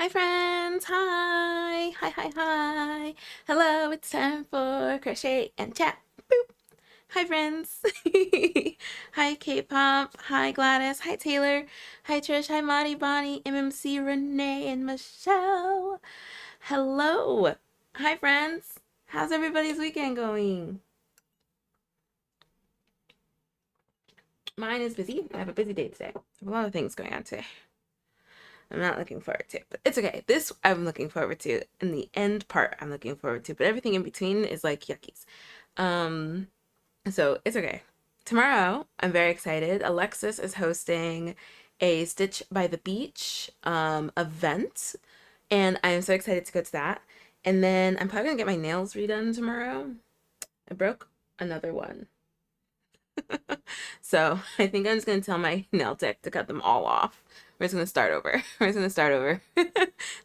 Hi friends, hi. Hello, it's time for crochet and chat. Boop. Hi friends. Hi K-pop, hi Gladys, hi Taylor, hi Trish, hi Maddie, Bonnie, MMC, Renee, and Michelle. Hello. Hi friends. How's everybody's weekend going? Mine is busy. I have a busy day today. I have a lot of things going on today. I'm not looking forward to it, but it's okay. This I'm looking forward to, and the end part I'm looking forward to, but everything in between is like yuckies. Um, so it's okay. Tomorrow, I'm very excited. Alexis is hosting a Stitch by the Beach event, and I'm so excited to go to that. And then I'm probably gonna get my nails redone tomorrow. I broke another one. So I think I'm just gonna tell my nail tech to cut them all off. We're just gonna start over. We're just gonna start over.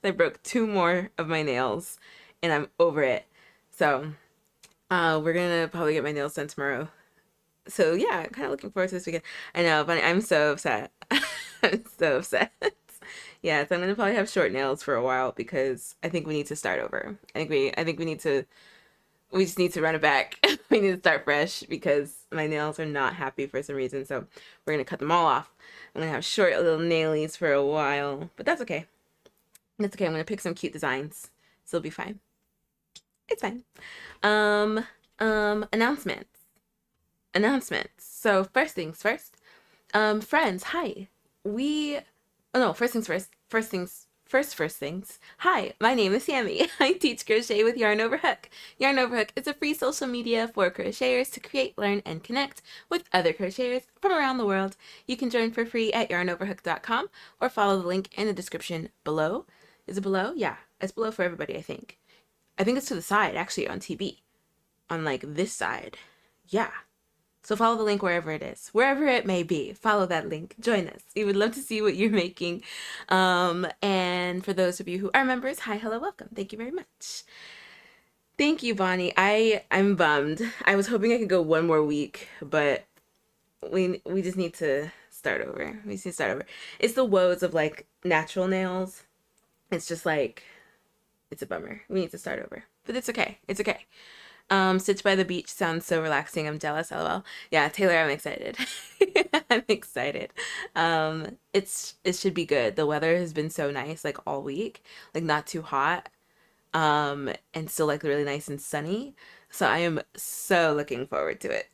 I broke two more of my nails and I'm over it. So we're gonna probably get my nails done tomorrow. So yeah, I'm kind of looking forward to this weekend. I know, but I'm so upset. I'm so upset. Yeah, so I'm gonna probably have short nails for a while because I think we need to start over. I think we need to we just need to run it back. We need to start fresh because my nails are not happy for some reason. So we're gonna cut them all off. I'm gonna have short little nailies for a while, but that's okay. That's okay. I'm gonna pick some cute designs, so it'll be fine. It's fine. Um, announcements. Announcements. So first things first. Friends, hi. We Oh no, first things first. First things. Hi, my name is Sammi. I teach crochet with Yarn Over Hook. Yarn Over Hook is a free social media for crocheters to create, learn, and connect with other crocheters from around the world. You can join for free at yarnoverhook.com or follow the link in the description below. Is it below? Yeah, it's below for everybody, I think. I think it's to the side, actually, on TV. On like this side. Yeah. So follow the link wherever it is, wherever it may be. Follow that link. Join us. We would love to see what you're making. And for those of you who are members, hi, hello, welcome. Thank you very much. Thank you, Bonnie. I'm bummed. I was hoping I could go one more week, but we just need to start over. We just need to start over. It's the woes of like natural nails. It's just like it's a bummer. We need to start over, but it's okay. It's okay. Stitch by the Beach sounds so relaxing. I'm jealous, lol. Yeah, Taylor, I'm excited. I'm excited. It should be good. The weather has been so nice, like all week, like not too hot, and still like really nice and sunny. So I am so looking forward to it.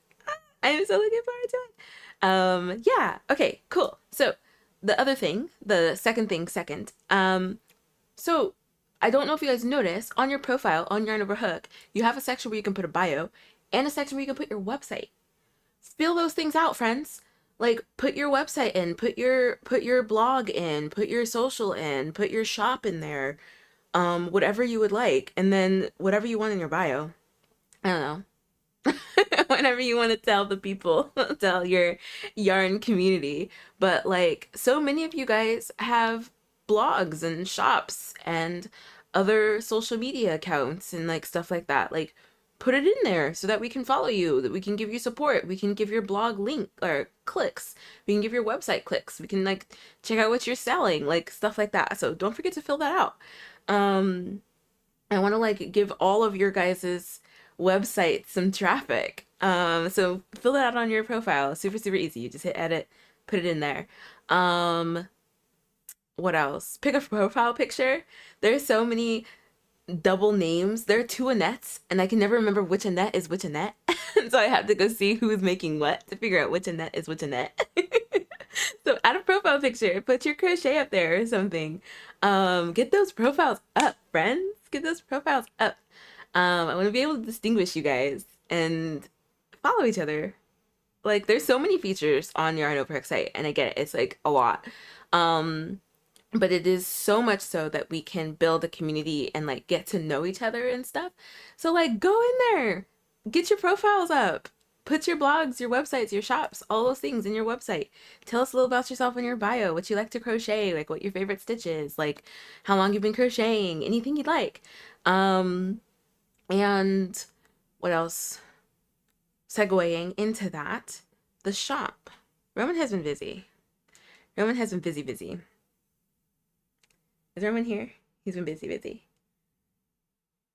I am so looking forward to it. Yeah, okay, cool. So the other thing, the second thing, second. So I don't know if you guys noticed on your profile on Yarn Over Hook, you have a section where you can put a bio and a section where you can put your website. Fill those things out, friends. Like put your website in, put your blog in, put your social in, put your shop in there. Whatever you would like, and then whatever you want in your bio. I don't know. Whatever you want to tell the people, tell your yarn community. But like so many of you guys have blogs and shops and other social media accounts and like stuff like that. Like put it in there so that we can follow you, that we can give you support, we can give your blog link or clicks, we can give your website clicks, we can like check out what you're selling, like stuff like that. So don't forget to fill that out. Um I want to like give all of your guys's websites some traffic. So fill that out on your profile. Super, super easy. You just hit edit, put it in there. Um, what else? Pick a profile picture. There's so many double names. There are two Annettes, and I can never remember which Annette is which Annette. So I have to go see who's making what to figure out which Annette is which Annette. So add a profile picture, put your crochet up there or something. Get those profiles up, friends. Get those profiles up. I want to be able to distinguish you guys and follow each other. Like, there's so many features on your Over site, and I get it. It's like a lot. Um, but it is so much so that we can build a community and like get to know each other and stuff. So like go in there, get your profiles up, put your blogs, your websites, your shops, all those things in your website. Tell us a little about yourself in your bio, what you like to crochet, like what your favorite stitch is, like how long you've been crocheting, anything you'd like. Um, and what else? Segueing into that, the shop. Roman has been busy. Roman has been busy, busy. Is Roman here? He's been busy.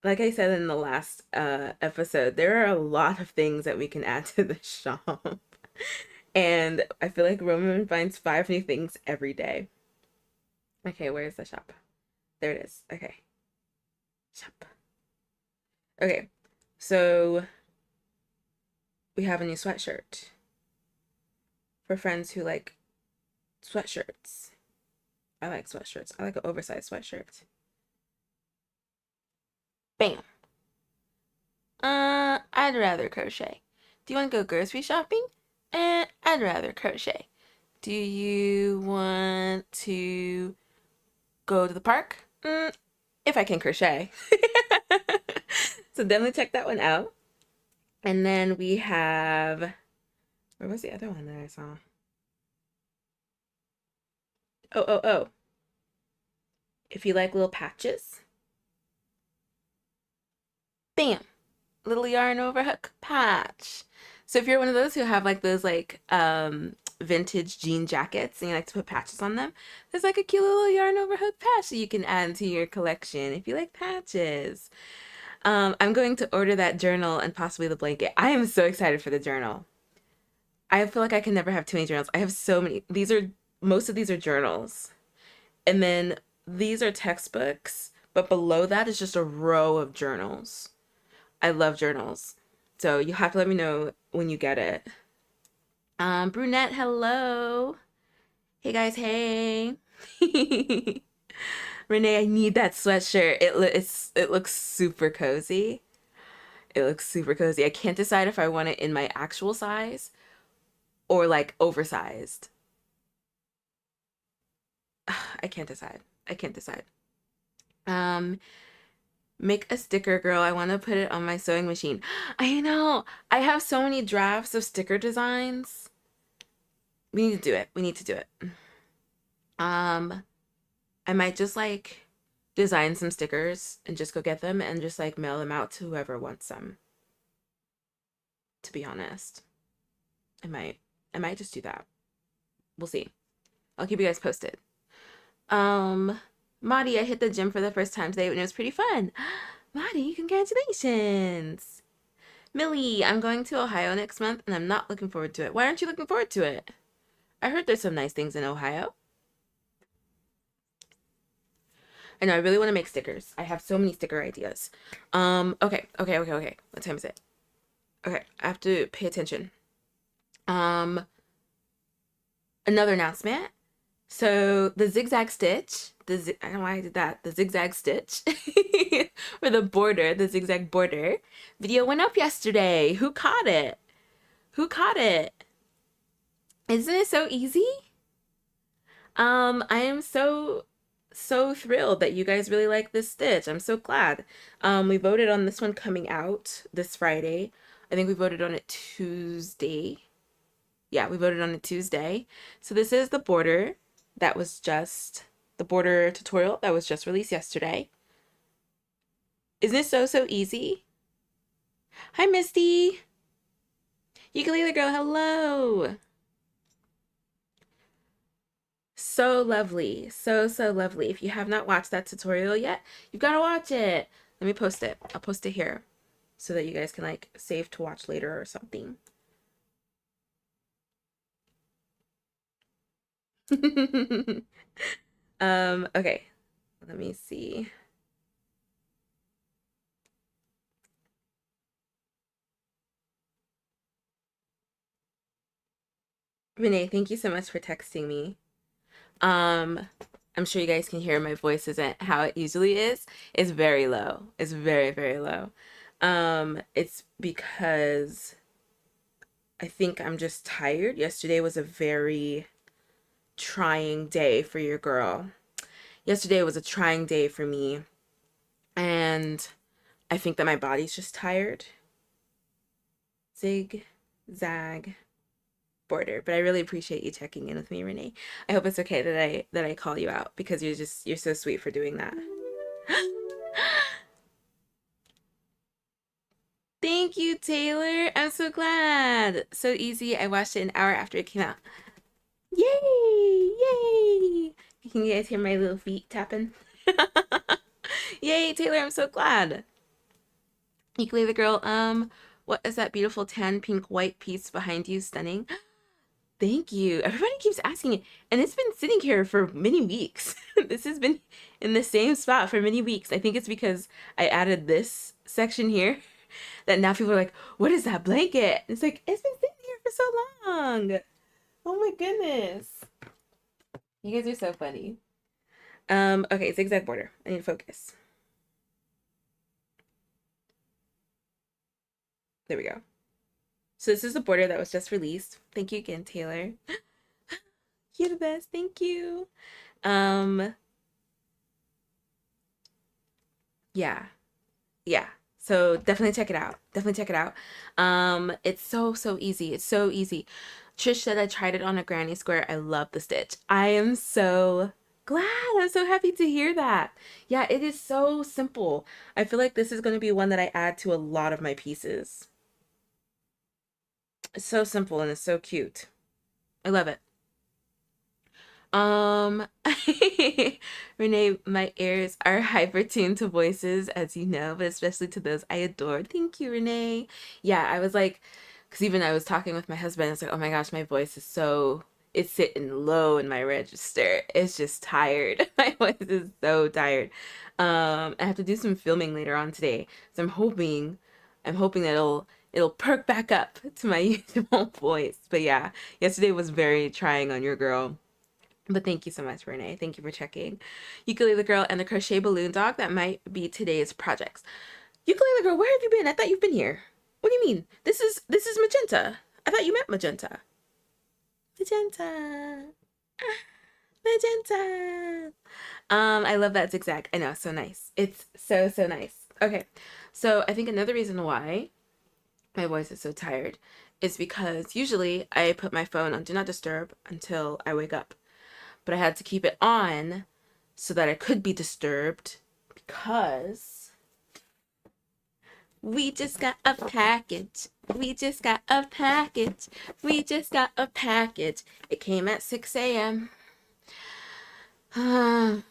Like I said in the last episode, there are a lot of things that we can add to the shop. And I feel like Roman finds 5 new things every day. Okay, where's the shop? There it is. Okay. Shop. Okay. So we have a new sweatshirt for friends who like sweatshirts. I like sweatshirts. I like an oversized sweatshirt. Bam. I'd rather crochet. Do you want to go grocery shopping? I'd rather crochet. Do you want to go to the park? If I can crochet. So definitely check that one out. And then we have, where was the other one that I saw? Oh. If you like little patches, bam, little yarn over hook patch. So if you're one of those who have like those like vintage jean jackets and you like to put patches on them, there's like a cute little yarn over hook patch that you can add to your collection if you like patches. I'm going to order that journal and possibly the blanket. I am so excited for the journal. I feel like I can never have too many journals. I have so many. Most of these are journals. And then these are textbooks, but below that is just a row of journals. I love journals. So you have to let me know when you get it. Brunette, hello. Hey guys, hey. Renee, I need that sweatshirt. It looks super cozy. It looks super cozy. I can't decide if I want it in my actual size or like oversized. I can't decide. I can't decide. Make a sticker, girl. I want to put it on my sewing machine. I know. I have so many drafts of sticker designs. We need to do it. We need to do it. I might just like design some stickers and just go get them and just like mail them out to whoever wants them. To be honest. I might just do that. We'll see. I'll keep you guys posted. Maddie, I hit the gym for the first time today and it was pretty fun. Maddie, congratulations. Millie, I'm going to Ohio next month and I'm not looking forward to it. Why aren't you looking forward to it? I heard there's some nice things in Ohio. I know, I really want to make stickers. I have so many sticker ideas. Okay. What time is it? Okay, I have to pay attention. Another announcement. So the zigzag stitch, I don't know why I did that. The zigzag stitch for the border, the zigzag border video went up yesterday. Who caught it? Who caught it? Isn't it so easy? I am so thrilled that you guys really like this stitch. I'm so glad. We voted on this one coming out this Friday. I think we voted on it Tuesday. Yeah, we voted on it Tuesday. So this is the border that was just the border tutorial that was just released yesterday. Isn't it so easy? Hi, Misty. Ukulele girl, hello. So lovely. So lovely. If you have not watched that tutorial yet, you've got to watch it. Let me post it. I'll post it here so that you guys can like save to watch later or something. Okay. Let me see. Renee, thank you so much for texting me. I'm sure you guys can hear my voice isn't how it usually is. It's very low. It's very low. It's because I think I'm just tired. Yesterday was a very trying day for your girl. Yesterday was a trying day for me. And I think that my body's just tired. Zigzag border. But I really appreciate you checking in with me, Renee. I hope it's okay that I call you out because you're so sweet for doing that. Thank you, Taylor. I'm so glad. So easy. I watched it an hour after it came out. Yay! Yay! Can you guys hear my little feet tapping? Yay, Taylor, I'm so glad. Ukulele girl, what is that beautiful tan, pink, white piece behind you? Stunning. Thank you. Everybody keeps asking it, and it's been sitting here for many weeks. This has been in the same spot for many weeks. I think it's because I added this section here that now people are like, what is that blanket? It's like, it's been sitting here for so long. Oh my goodness. You guys are so funny. Okay, zigzag border. I need to focus. There we go. So this is the border that was just released. Thank you again, Taylor. You're the best. Thank you. Yeah. Yeah. So definitely check it out. Definitely check it out. It's so easy. It's so easy. Trish said I tried it on a granny square. I love the stitch. I am so glad. I'm so happy to hear that. Yeah, it is so simple. I feel like this is going to be one that I add to a lot of my pieces. It's so simple and it's so cute. I love it. Renee, my ears are hyper tuned to voices, as you know, but especially to those I adore. Thank you, Renee. Yeah, I was like, because even I was talking with my husband, it's like, oh my gosh, my voice is so, it's sitting low in my register. It's just tired. My voice is so tired. I have to do some filming later on today, so I'm hoping that it'll perk back up to my usual voice. But yeah, yesterday was very trying on your girl. But thank you so much, Renee. Thank you for checking. Ukulele Girl and the Crochet Balloon Dog, that might be today's projects. Ukulele Girl, where have you been? I thought you've been here. What do you mean? This is magenta. I thought you meant magenta. Magenta. Magenta. I love that zigzag. I know, so nice. It's so nice. Okay. So I think another reason why my voice is so tired is because usually I put my phone on Do Not Disturb until I wake up. But I had to keep it on so that I could be disturbed because we just got a package. We just got a package. We just got a package. It came at 6 a.m. So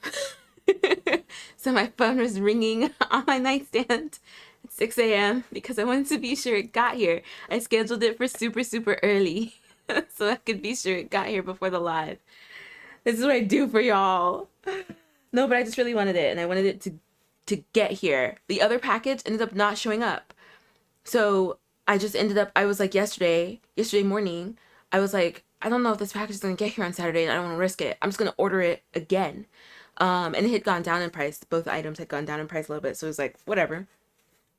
my phone was ringing on my nightstand at 6 a.m. because I wanted to be sure it got here. I scheduled it for super early so I could be sure it got here before the live. This is what I do for y'all. No, but I just really wanted it, and I wanted it to get here. The other package ended up not showing up. So I just ended up, I was like yesterday morning, I was like, I don't know if this package is going to get here on Saturday, and I don't want to risk it. I'm just going to order it again. And it had gone down in price. Both items had gone down in price a little bit, so it was like, whatever.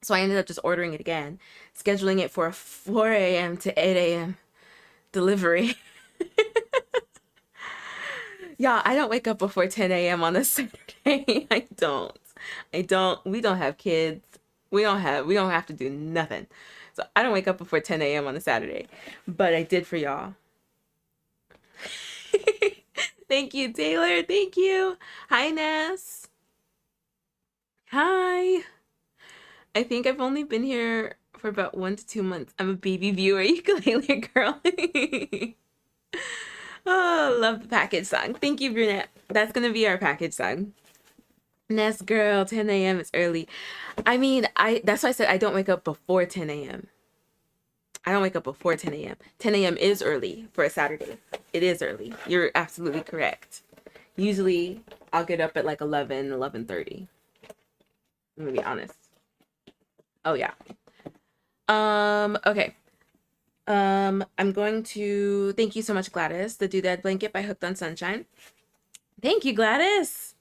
So I ended up just ordering it again, scheduling it for a 4 a.m. to 8 a.m. delivery. Yeah, I don't wake up before 10 a.m. on a Saturday. I don't. We don't have kids. We don't have to do nothing. So I don't wake up before 10 a.m. on a Saturday. But I did for y'all. Thank you, Taylor. Thank you. Hi, Ness. Hi. I think I've only been here for about 1 to 2 months. I'm a baby viewer, ukulele girl. Oh, love the package song. Thank you, Brunette. That's gonna be our package song. Nest girl, 10 a.m. is early. I mean, that's why I said I don't wake up before 10 a.m. I don't wake up before 10 a.m. 10 a.m. is early for a Saturday. It is early. You're absolutely correct. Usually, I'll get up at like 11, 11:30. I'm gonna be honest. Oh, yeah. Okay. I'm going to thank you so much, Gladys. The Doodad Blanket by Hooked on Sunshine. Thank you, Gladys.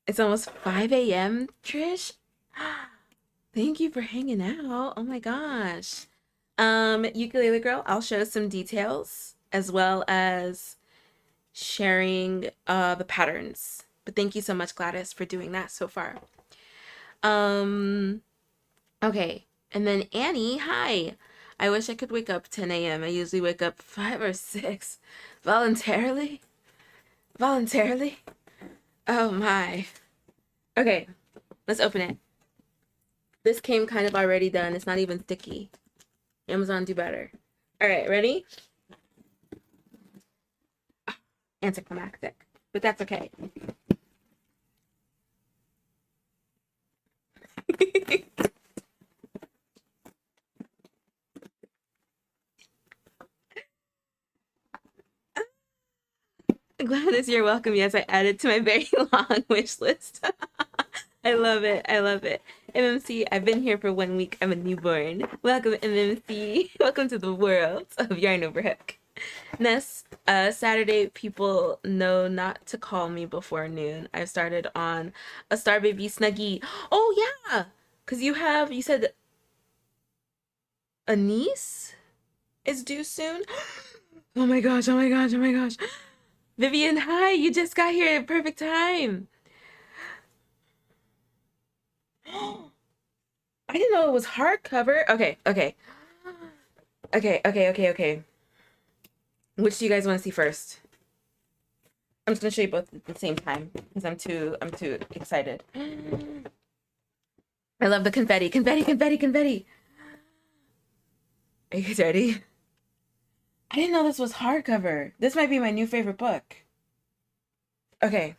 It's almost 5 a.m., Trish. Thank you for hanging out. Oh my gosh. Ukulele Girl, I'll show some details as well as sharing the patterns. But thank you so much, Gladys, for doing that so far. Okay. And then Annie, hi. I wish I could wake up 10 a.m. I usually wake up 5 or 6. Voluntarily? Voluntarily? Oh my. Okay, let's open it. This came kind of already done. It's not even sticky. Amazon, do better. All right, ready? Anticlimactic, but that's okay. Gladys, you're welcome. Yes, I added to my very long wish list. I love it. I love it. MMC, I've been here for 1 week. I'm a newborn. Welcome, MMC. Welcome to the world of Yarn Over Hook. Ness, Saturday, people know not to call me before noon. I've started on a Star Baby Snuggie. Oh, yeah. Because you said a niece is due soon. Oh my gosh, oh my gosh, oh my gosh. Vivian, hi, you just got here at perfect time. I didn't know it was hardcover. Okay, okay. Okay. Which do you guys want to see first? I'm just gonna show you both at the same time because I'm too excited. I love the confetti. Confetti. Are you guys ready? I didn't know this was hardcover. This might be my new favorite book. Okay.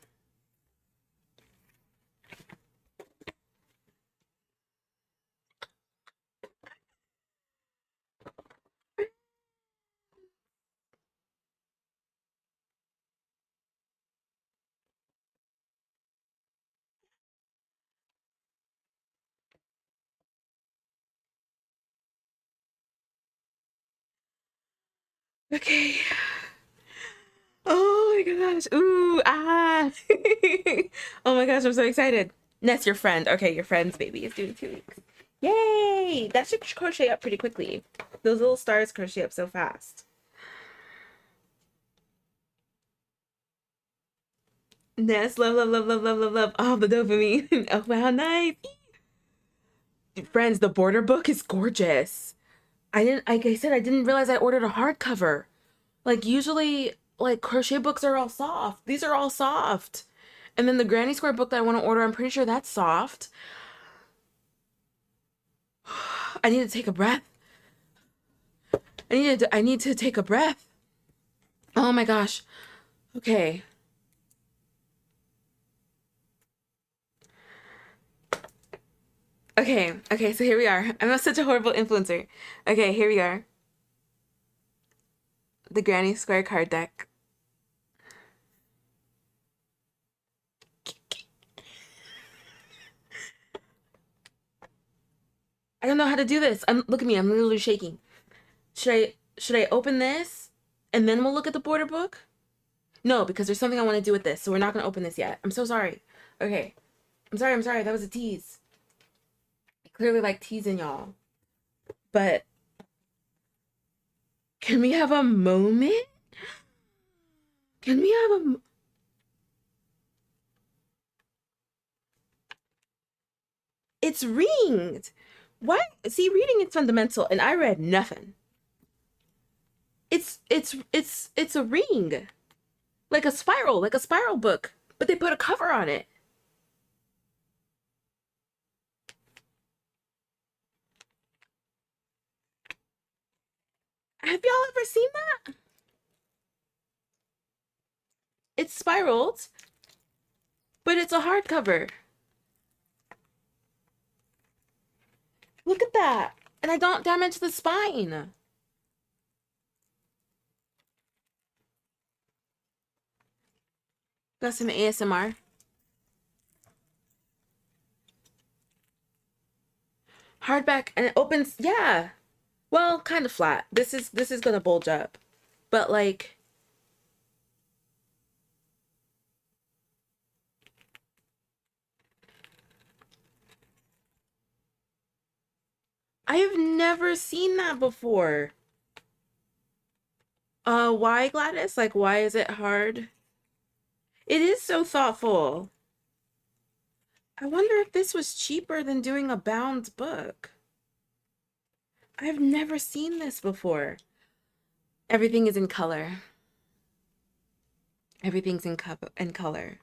Okay. Oh my gosh. Ooh, ah. Oh my gosh, I'm so excited. Ness, your friend. Okay, your friend's baby is due in 2 weeks. Yay! That should crochet up pretty quickly. Those little stars crochet up so fast. Ness, love. Oh, the dopamine. Oh, wow, nice. Friends, the border book is gorgeous. Like I said, I didn't realize I ordered a hardcover. Like usually, like crochet books are all soft. These are all soft. And then the Granny Square book that I want to order, I'm pretty sure that's soft. I need to take a breath. I need to take a breath. Oh my gosh. Okay. Okay, so here we are. I'm such a horrible influencer. Okay, here we are. The Granny Square card deck. I don't know how to do this. Look at me, I'm literally shaking. Should I open this and then we'll look at the border book? No, because there's something I want to do with this, so we're not going to open this yet. I'm so sorry. Okay. I'm sorry. That was a tease. I clearly like teasing y'all. But can we have a moment? Can we have a... It's ringed. What? See, reading is fundamental, and I read nothing. It's a ring. Like a spiral book. But they put a cover on it. Have y'all ever seen that? It's spiraled, but it's a hardcover. Look at that. And I don't damage the spine. Got some ASMR. Hardback, and it opens, yeah. Well, kind of flat. This is gonna bulge up. But like, I have never seen that before. Why, Gladys? Like, why is it hard? It is so thoughtful. I wonder if this was cheaper than doing a bound book. I've never seen this before. Everything is in color. Everything's in color.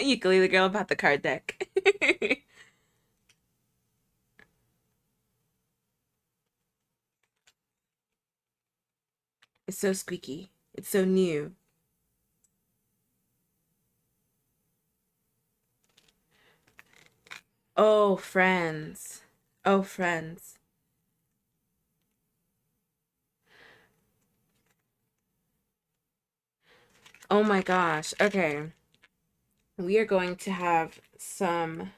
Ukulele girl about the card deck. It's so squeaky. It's so new. Oh, friends. Oh, friends. Oh my gosh. Okay. We are going to have some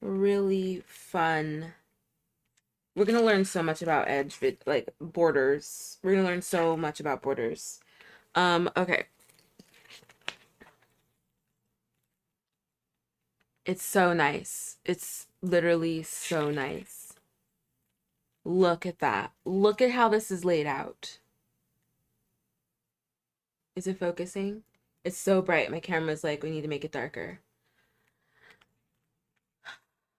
really fun. We're going to learn so much about like borders. We're going to learn so much about borders. Okay. It's so nice. It's literally so nice. Look at that. Look at how this is laid out. Is it focusing? It's so bright. My camera's like, we need to make it darker.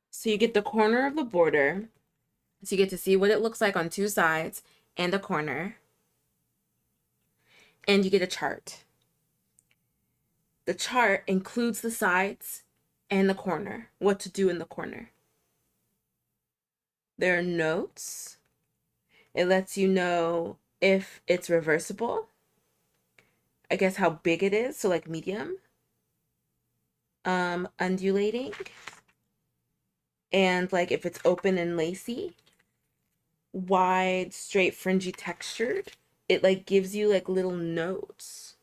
So you get the corner of the border. So you get to see what it looks like on two sides and a corner. And you get a chart. The chart includes the sides and the corner, what to do in the corner. There are notes. It lets you know if it's reversible. I guess how big it is, so like medium. Undulating. And like if it's open and lacy. Wide, straight, fringy textured. It like gives you like little notes.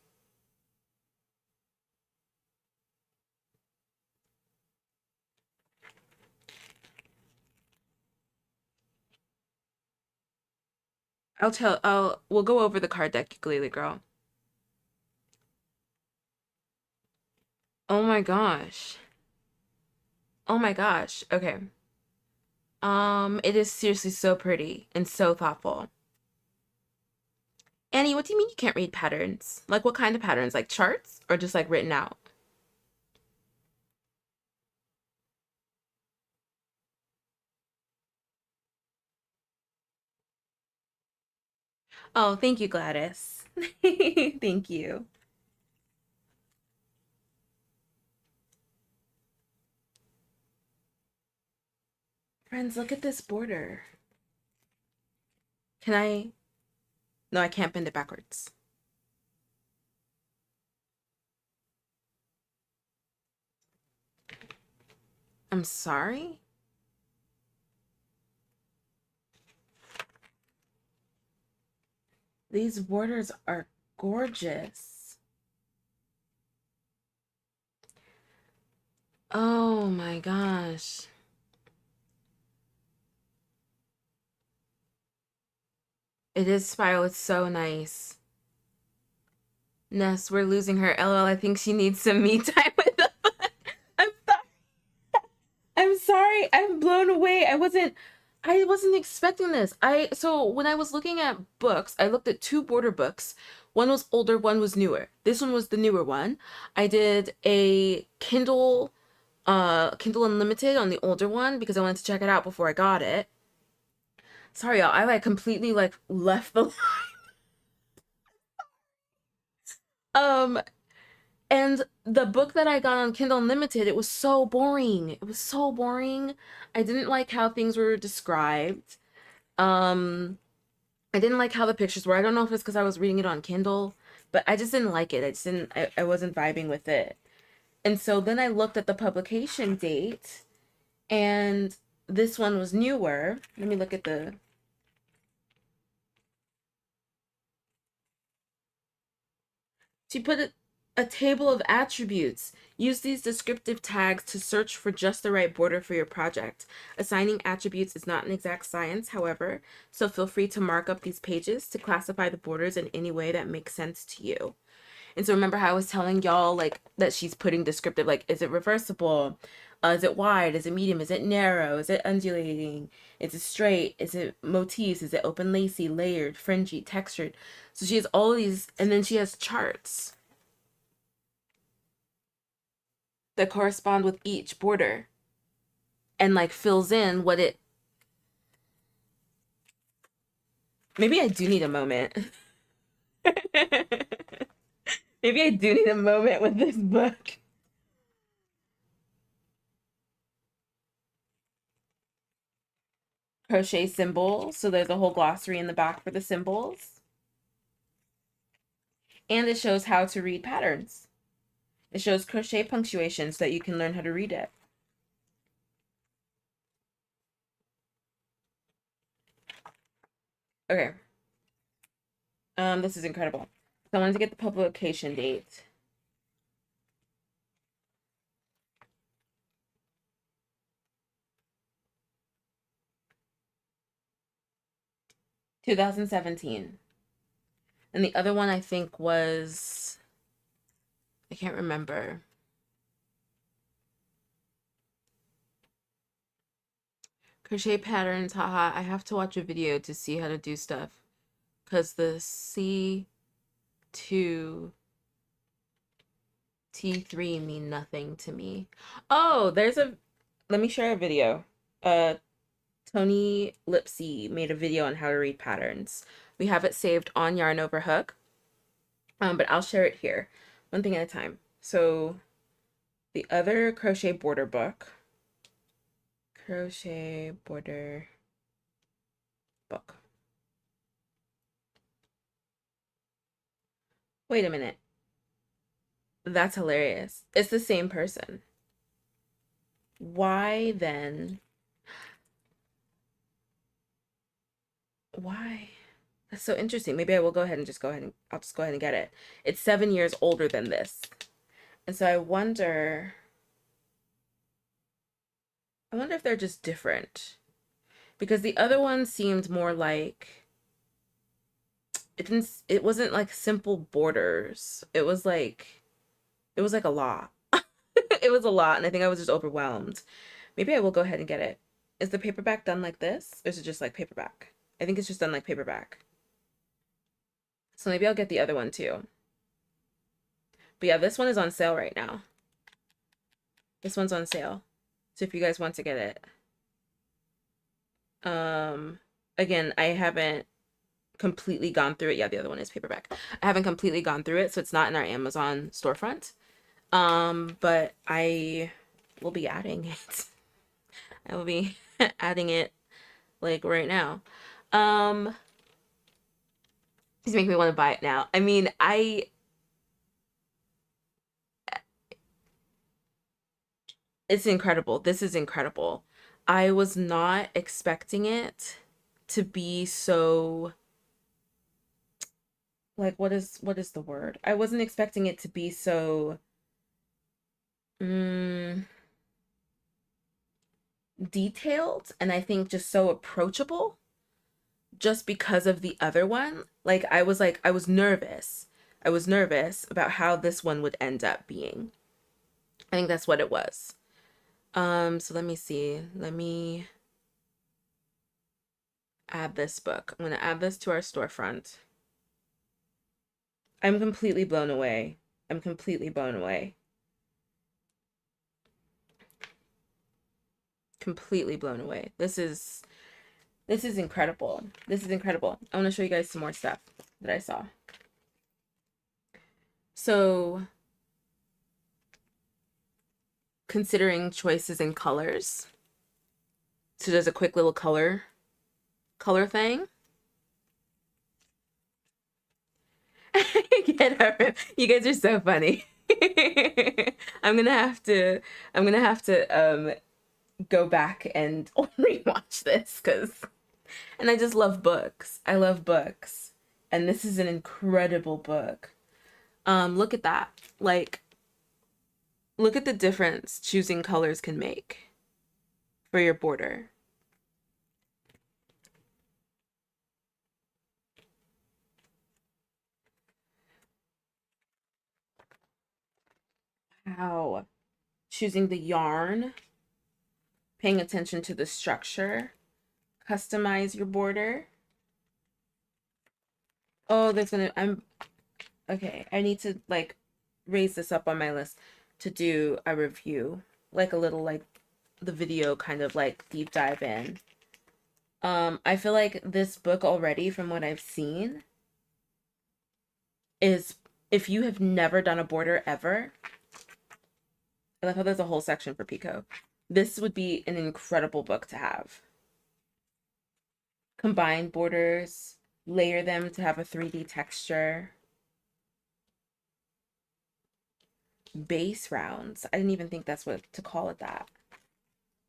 We'll go over the card deck, ukulele girl. Oh my gosh. Oh my gosh. Okay. It is seriously so pretty and so thoughtful. Annie, what do you mean you can't read patterns? Like what kind of patterns? Like charts or just like written out? Oh, thank you, Gladys. Thank you. Friends, look at this border. Can I? No, I can't bend it backwards. I'm sorry? These borders are gorgeous. Oh my gosh. It is spiral. It's so nice. Ness, we're losing her. LL, I think she needs some me time with the book. I'm sorry. I'm sorry. I'm blown away. I wasn't expecting this. So when I was looking at books, I looked at two border books. One was older, one was newer. This one was the newer one. I did a Kindle Unlimited on the older one because I wanted to check it out before I got it. Sorry, y'all. I like completely like left the um and the book that I got on Kindle Unlimited, it was so boring. It was so boring. I didn't like how things were described. Um I didn't like how the pictures were. I don't know if it's because I was reading it on Kindle, but I just didn't like it. I wasn't vibing with it. And so then I looked at the publication date and this one was newer. Let me look at the She put a table of attributes. Use these descriptive tags to search for just the right border for your project. Assigning attributes is not an exact science, however, so feel free to mark up these pages to classify the borders in any way that makes sense to you. And so remember how I was telling y'all like that she's putting descriptive, like is it reversible? Is it wide? Is it medium? Is it narrow? Is it undulating? Is it straight? Is it motifs? Is it open lacy, layered, fringy, textured? So she has all these, and then she has charts that correspond with each border and like fills in what it. Maybe I do need a moment. Maybe I do need a moment with this book. Crochet symbols. So there's a whole glossary in the back for the symbols. And it shows how to read patterns. It shows crochet punctuation so that you can learn how to read it. Okay. This is incredible. So I wanted to get the publication date. (2017). And the other one I think was, I can't remember. Crochet patterns, haha. I have to watch a video to see how to do stuff. Because the C2, T3 mean nothing to me. Oh, let me share a video. Tony Lipsy made a video on how to read patterns. We have it saved on Yarn Over Hook. But I'll share it here, one thing at a time. So the other crochet border book, crochet border book. Wait a minute. That's hilarious. It's the same person. Why then? Why? That's so interesting. Maybe I will go ahead and I'll just go ahead and get it. It's 7 years older than this. And so I wonder if they're just different. Because the other one seemed more like, it wasn't like simple borders. It was like a lot. It was a lot, and I think I was just overwhelmed. Maybe I will go ahead and get it. Is the paperback done like this? Or is it just like paperback? I think it's just done like paperback. So maybe I'll get the other one too. But yeah, this one is on sale right now. This one's on sale. So if you guys want to get it. Again, I haven't completely gone through it. Yeah, the other one is paperback. I haven't completely gone through it, so it's not in our Amazon storefront. But I will be adding it. I will be adding it like right now. He's making me want to buy it now. I mean, it's incredible. This is incredible. I was not expecting it to be so, like, what is the word? I wasn't expecting it to be so detailed, and I think just so approachable, just because of the other one. Like, I was nervous. I was nervous about how this one would end up being. I think that's what it was. So let me see. Let me add this book. I'm going to add this to our storefront. I'm completely blown away. I'm completely blown away. Completely blown away. This is incredible. This is incredible. I want to show you guys some more stuff that I saw. So, considering choices in colors. So there's a quick little color thing. You guys are so funny. I'm gonna have to go back and rewatch this, and I just love books. I love books, and this is an incredible book. Look at that. Like, look at the difference choosing colors can make for your border. Wow. Choosing the yarn, paying attention to the structure, customize your border. Oh, okay, I need to like raise this up on my list to do a review, like a little, like, the video kind of like deep dive in. I feel like this book already, from what I've seen, is, if you have never done a border ever, I love how there's a whole section for Pico. This would be an incredible book to have. Combine borders, layer them to have a 3D texture. Base rounds. I didn't even think that's what to call it that.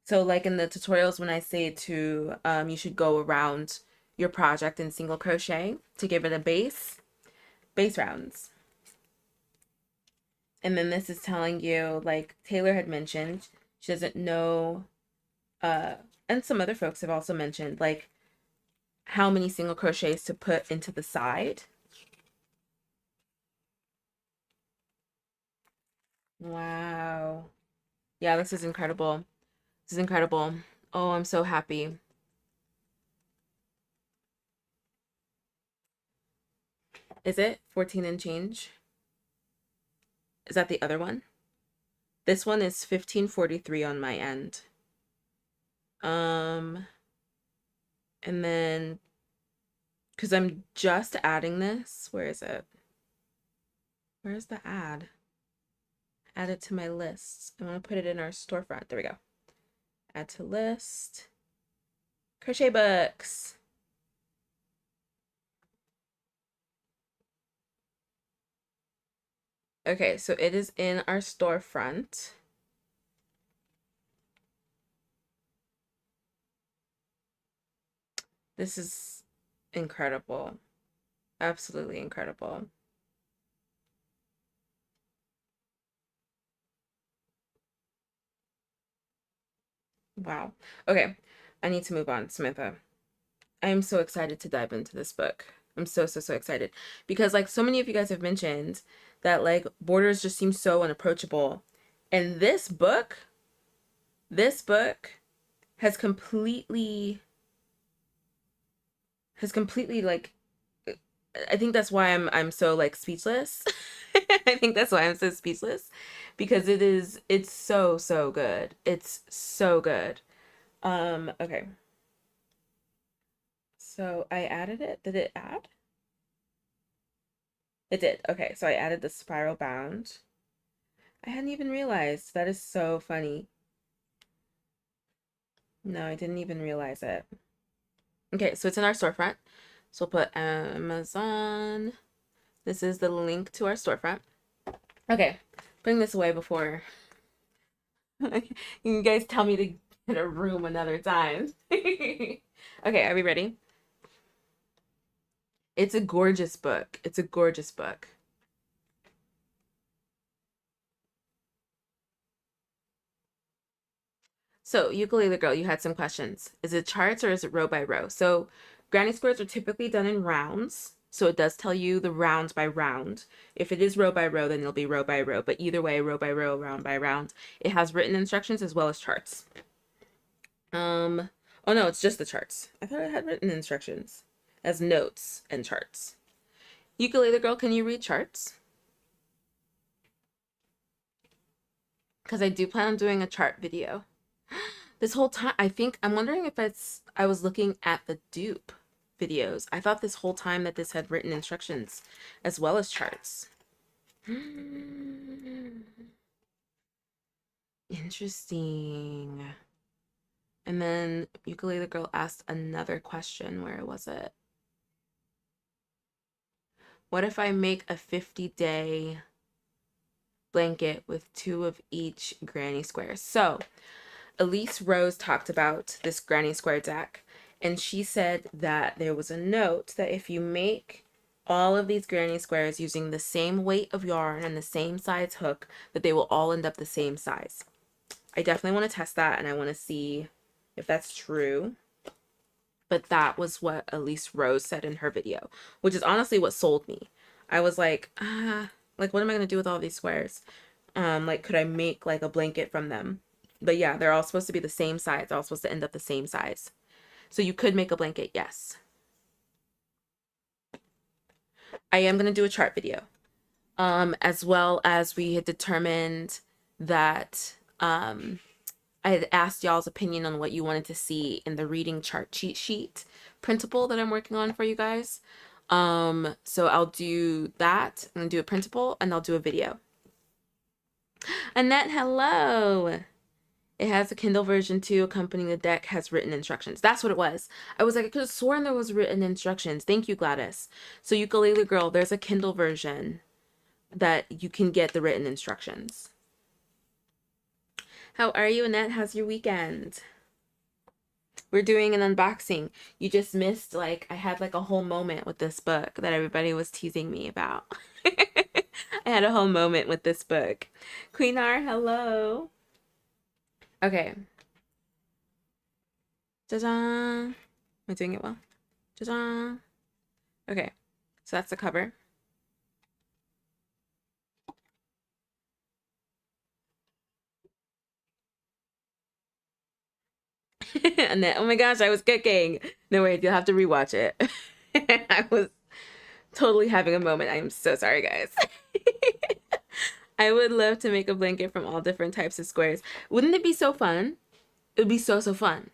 So like in the tutorials, when I say to, you should go around your project in single crochet to give it a base rounds. And then this is telling you, like Taylor had mentioned, she doesn't know, and some other folks have also mentioned, like how many single crochets to put into the side. Wow. Yeah, this is incredible. This is incredible. Oh, I'm so happy. Is it 14 and change? Is that the other one? This one is 1543 on my end. And then, because I'm just adding this, where is it? Where's the ad? Add it to my list. I want to put it in our storefront. There we go. Add to list. Crochet books. Okay, so it is in our storefront. This is incredible. Absolutely incredible. Wow. Okay, I need to move on, Samantha. I am so excited to dive into this book. I'm so excited because like so many of you guys have mentioned that like borders just seem so unapproachable. And this book has completely like, I think that's why I'm so like speechless. I think that's why I'm so speechless because it's so good. It's so good. Okay. So I added it. Did it add? It did. Okay, so I added the spiral bound. I hadn't even realized. That is so funny. No, I didn't even realize it. Okay, so it's in our storefront. So we'll put Amazon. This is the link to our storefront. Okay, putting this away before you guys tell me to get a room another time. Okay, are we ready? It's a gorgeous book. It's a gorgeous book. So, ukulele girl, you had some questions. Is it charts or is it row by row? So, granny squares are typically done in rounds. So it does tell you the rounds by round. If it is row by row, then it'll be row by row. But either way, row by row, round by round. It has written instructions as well as charts. Oh no, it's just the charts. I thought it had written instructions as notes and charts. Ukulele girl, can you read charts? Because I do plan on doing a chart video. This whole time, I'm wondering if I was looking at the dupe videos. I thought this whole time that this had written instructions as well as charts. Interesting. And then Ukulele Girl asked another question. Where was it? What if I make a 50-day blanket with 2 of each granny square? So Elise Rose talked about this granny square deck, and she said that there was a note that if you make all of these granny squares using the same weight of yarn and the same size hook, that they will all end up the same size. I definitely want to test that, and I want to see if that's true. But that was what Elise Rose said in her video, which is honestly what sold me. I was like, like, what am I going to do with all these squares? Like, could I make like a blanket from them? But yeah, they're all supposed to be the same size. They're all supposed to end up the same size. So you could make a blanket, yes. I am going to do a chart video. As well as we had determined that I had asked y'all's opinion on what you wanted to see in the reading chart cheat sheet printable that I'm working on for you guys. So I'll do that. I'm going to do a printable and I'll do a video. Annette, hello. It has a Kindle version too, accompanying the deck has written instructions. That's what it was. I was like, I could have sworn there was written instructions. Thank you, Gladys. So Ukulele Girl, there's a Kindle version that you can get the written instructions. How are you, Annette? How's your weekend? We're doing an unboxing. You just missed, like, I had like a whole moment with this book that everybody was teasing me about. I had a whole moment with this book. Queen R, hello. Okay. Ta-da. Am I doing it well? Ta-da. Okay. So that's the cover. And then, oh my gosh, I was cooking. No, wait, you'll have to rewatch it. I was totally having a moment. I am so sorry, guys. I would love to make a blanket from all different types of squares. Wouldn't it be so fun? It would be so, so fun.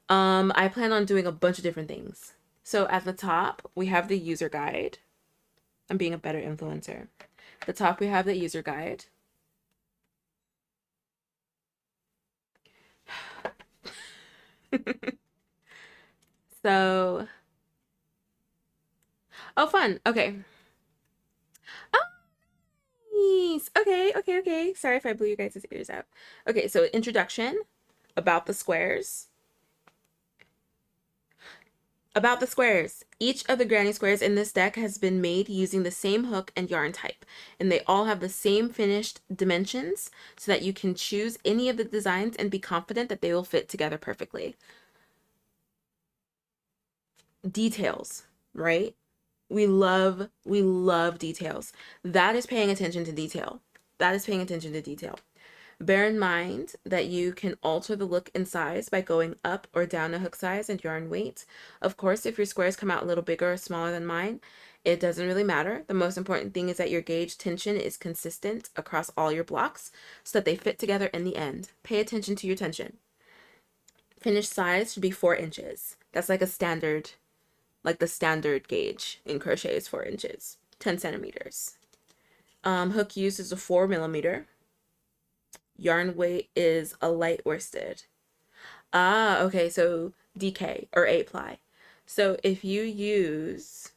I plan on doing a bunch of different things. So at the top, we have the user guide. I'm being a better influencer. At the top, we have the user guide. So, oh, fun. Okay. Oh, nice. Okay. Sorry if I blew you guys' ears out. Okay, so introduction about the squares. About the squares. Each of the granny squares in this deck has been made using the same hook and yarn type, and they all have the same finished dimensions so that you can choose any of the designs and be confident that they will fit together perfectly. Details, right? We love details. That is paying attention to detail. That is paying attention to detail. Bear in mind that you can alter the look and size by going up or down a hook size and yarn weight. Of course, if your squares come out a little bigger or smaller than mine, it doesn't really matter. The most important thing is that your gauge tension is consistent across all your blocks so that they fit together in the end. Pay attention to your tension. Finished size should be 4 inches. That's like a standard, like the standard gauge in crochet is 4 inches, 10 centimeters. Hook used is a 4mm. Yarn weight is a light worsted. Ah, okay, so DK or 8 ply. So if you use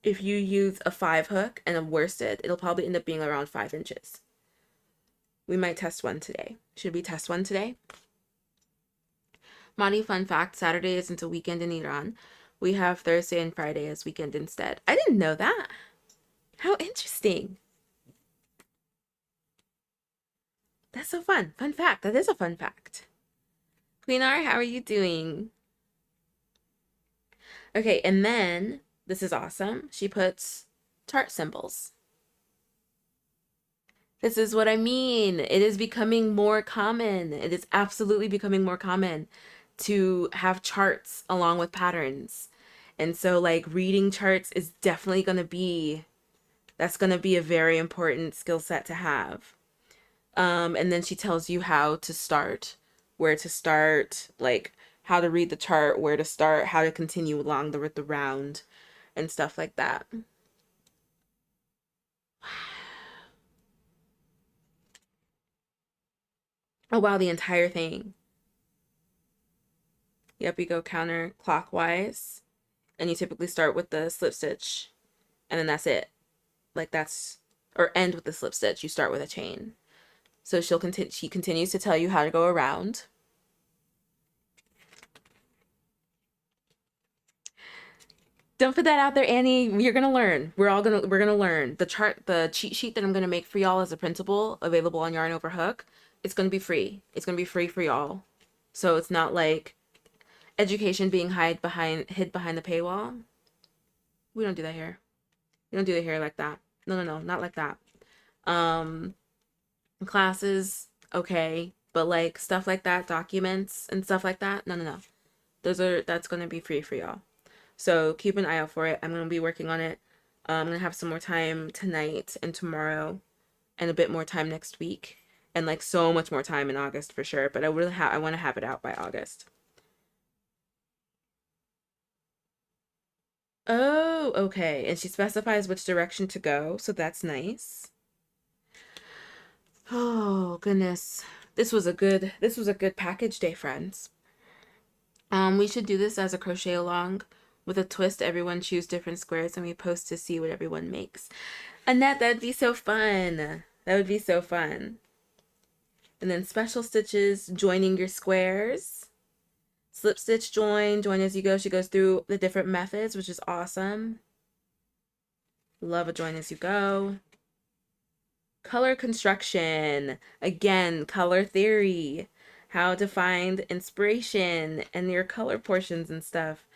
a 5 hook and a worsted, it'll probably end up being around 5 inches. We might test one today. Should we test one today? Madi, fun fact, Saturday isn't a weekend in Iran. We have Thursday and Friday as weekend instead. I didn't know that. How interesting. That's so fun. Fun fact. That is a fun fact. Queen R, how are you doing? Okay, and then, this is awesome. She puts chart symbols. This is what I mean. It is becoming more common. It is absolutely becoming more common to have charts along with patterns. And so, like, reading charts is definitely going to be, that's going to be a very important skill set to have. And then she tells you how to start, where to start, like how to read the chart, where to start, how to continue along the round, and stuff like that. Oh wow, the entire thing. Yep, you go counterclockwise, and you typically start with the slip stitch, and then that's it. Like that's, or end with the slip stitch. You start with a chain. So she continues to tell you how to go around. Don't put that out there, Annie. You're gonna learn. We're gonna learn. The cheat sheet that I'm gonna make for y'all is a printable, available on Yarn Over Hook. It's gonna be free. It's gonna be free for y'all. So it's not like education being hid behind the paywall. We don't do that here. We don't do it here like that. No, not like that. Classes, okay, but like stuff like that, documents and stuff like that, no. That's gonna be free for y'all. So keep an eye out for it. I'm going to be working on it. I'm going to have some more time tonight and tomorrow and a bit more time next week. And like so much more time in August for sure. But I want to have it out by August. Oh, okay. And she specifies which direction to go. So that's nice. Oh, goodness. This was a good package day, friends. We should do this as a crochet along. With a twist, everyone choose different squares and we post to see what everyone makes. Annette, that'd be so fun. That would be so fun. And then special stitches, joining your squares. Slip stitch, join as you go. She goes through the different methods, which is awesome. Love a join as you go. Color construction. Again, color theory. How to find inspiration and your color portions and stuff.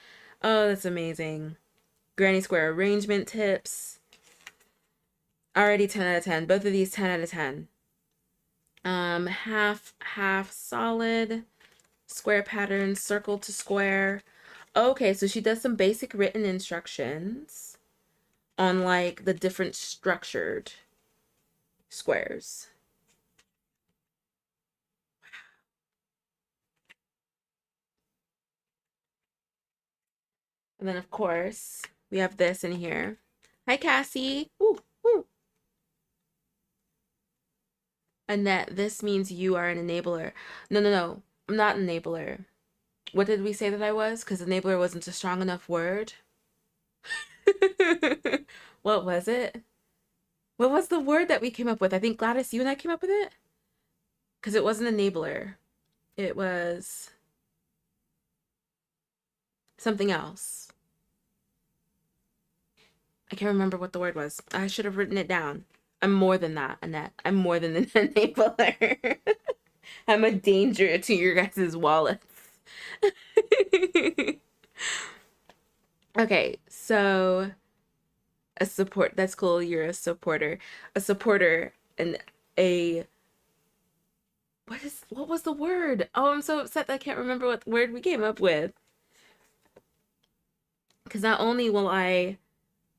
Oh, that's amazing. Granny square arrangement tips. Already 10 out of 10. Both of these 10 out of 10. Half solid. Square pattern, circle to square. Okay, so she does some basic written instructions on like the different structured squares. And then of course, we have this in here. Hi, Cassie. Woo, woo. Annette, this means you are an enabler. No. I'm not an enabler. What did we say that I was? Because enabler wasn't a strong enough word. What was it? What was the word that we came up with? I think Gladys, you and I came up with it. Because it wasn't enabler. It was something else. I can't remember what the word was. I should have written it down. I'm more than that, Annette. I'm more than an enabler. I'm a danger to your guys' wallets. Okay, so a support. That's cool. You're a supporter. A supporter and a what was the word? Oh, I'm so upset that I can't remember what word we came up with. Because not only will I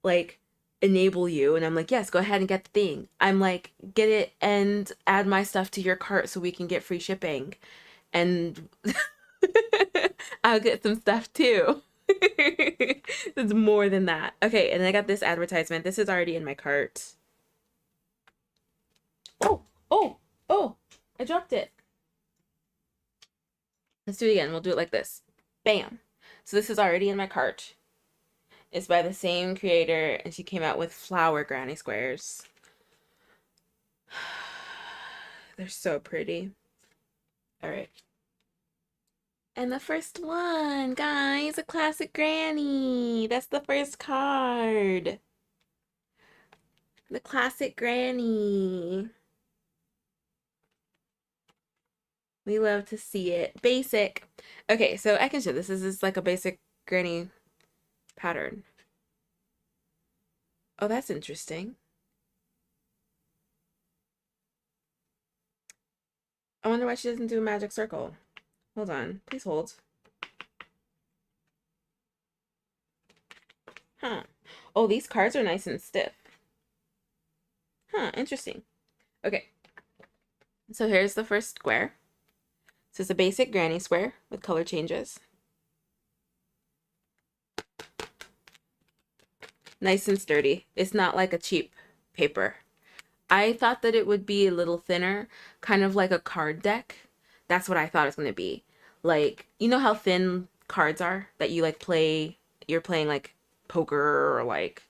like enable you and I'm like, yes, go ahead and get the thing. I'm like, get it and add my stuff to your cart so we can get free shipping. And I'll get some stuff too. It's more than that. Okay, and I got this advertisement. This is already in my cart. Oh, I dropped it. Let's do it again. We'll do it like this. Bam. So this is already in my cart. It's by the same creator, and she came out with flower granny squares. They're so pretty. All right. And the first one, guys, a classic granny. That's the first card. The classic granny. We love to see it. Basic. Okay, so I can show this. This is like a basic granny pattern. Oh, that's interesting. I wonder why she doesn't do a magic circle. Hold on. Please hold. Huh. Oh, these cards are nice and stiff. Huh, interesting. Okay. So here's the first square. So it's a basic granny square with color changes. Nice and sturdy. It's not like a cheap paper. I thought that it would be a little thinner, kind of like a card deck. That's what I thought it was going to be. Like, you know how thin cards are that you like play, you're playing like poker or like,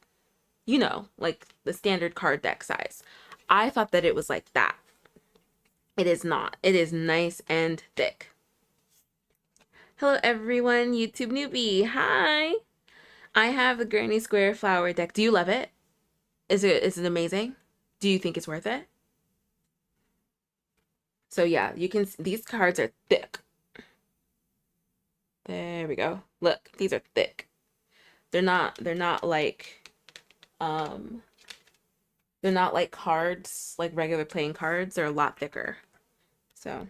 you know, like the standard card deck size. I thought that it was like that. It is not. It is nice and thick. Hello everyone, YouTube newbie. Hi. I have a granny square flower deck. Do you love it? Is it amazing? Do you think it's worth it? So yeah, you can, these cards are thick. There we go. Look, these are thick. They're not like, they're not like cards, like regular playing cards. They're a lot thicker. So,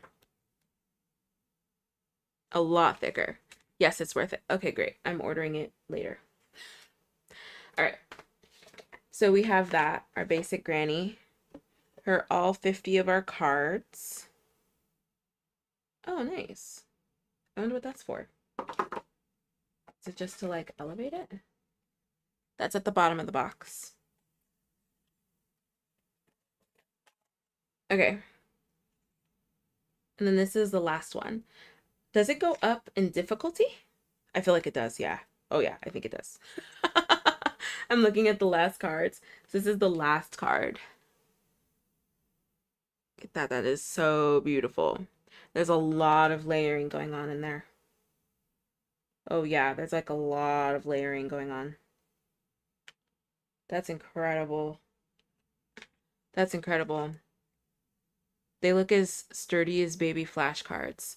a lot thicker. Yes, it's worth it. Okay, great. I'm ordering it later. All right. So we have that, our basic granny. Her all 50 of our cards. Oh, nice. I wonder what that's for. Is it just to like elevate it? That's at the bottom of the box. Okay. And then this is the last one. Does it go up in difficulty? I feel like it does, yeah. Oh yeah, I think it does. I'm looking at the last cards. So this is the last card. Look at that. That is so beautiful. There's a lot of layering going on in there. Oh yeah, there's like a lot of layering going on. That's incredible. That's incredible. They look as sturdy as baby flashcards.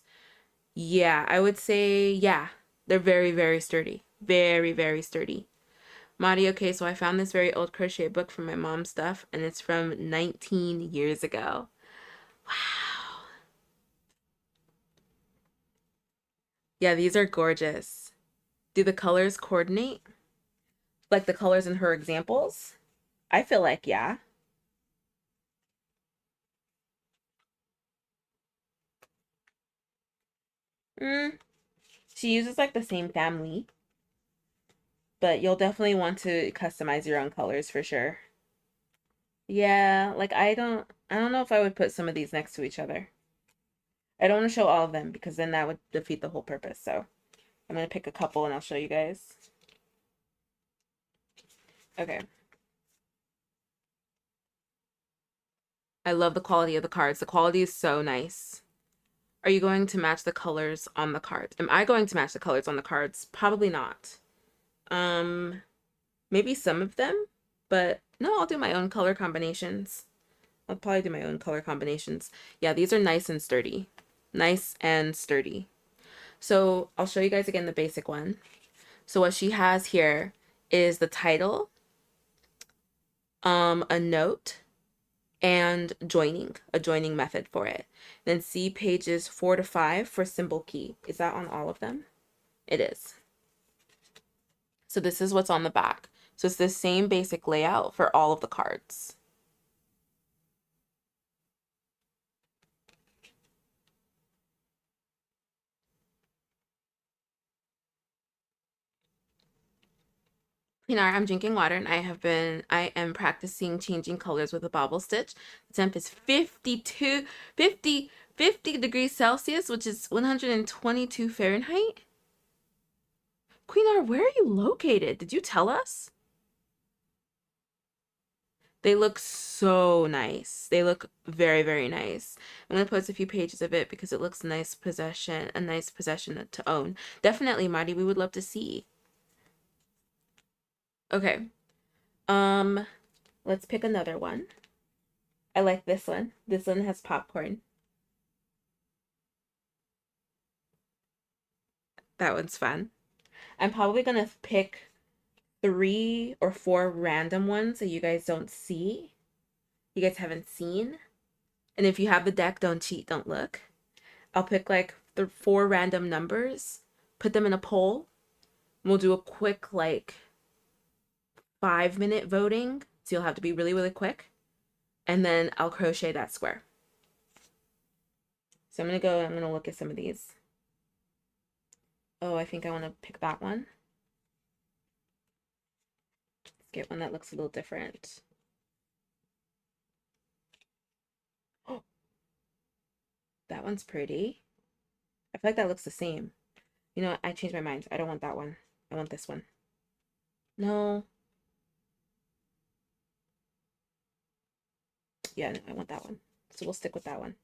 Yeah, I would say, yeah, they're very, very sturdy. Very, very sturdy. Madi, okay, so I found this very old crochet book from my mom's stuff, and it's from 19 years ago. Wow. Yeah, these are gorgeous. Do the colors coordinate? Like the colors in her examples? I feel like, yeah. Mm, she uses like the same family, but you'll definitely want to customize your own colors for sure. Yeah, like I don't know if I would put some of these next to each other. I don't want to show all of them because then that would defeat the whole purpose. So I'm gonna pick a couple and I'll show you guys. Okay. I love the quality of the cards. The quality is so nice. Are you going to match the colors on the cards? Am I going to match the colors on the cards? Probably not. Um, Maybe some of them, but no, I'll do my own color combinations. I'll probably do my own color combinations. Yeah, these are nice and sturdy. Nice and sturdy. So I'll show you guys again the basic one. So what she has here is the title, a note, and joining, a joining method for it. Then see pages 4 to 5 for symbol key. Is that on all of them? It is. So this is what's on the back. So it's the same basic layout for all of the cards. Pinar, I'm drinking water and I am practicing changing colors with a bobble stitch. The temp is 50 degrees Celsius, which is 122 Fahrenheit. Queenar, where are you located? Did you tell us? They look so nice. They look very, very nice. I'm gonna post a few pages of it because it looks a nice possession to own. Definitely, Marty, we would love to see. Okay. Um, let's pick another one. I like this one. This one has popcorn. That one's fun. I'm probably gonna pick 3 or 4 random ones that you guys don't see. You guys haven't seen. And if you have the deck, don't cheat, don't look. I'll pick like the 4 random numbers, put them in a poll. We'll do a quick like 5-minute voting. So you'll have to be really, really quick. And then I'll crochet that square. So I'm gonna look at some of these. Oh, I think I want to pick that one. Let's get one that looks a little different. Oh, that one's pretty. I feel like that looks the same. You know what? I changed my mind. I don't want that one. I want this one. No. Yeah, no, I want that one. So we'll stick with that one.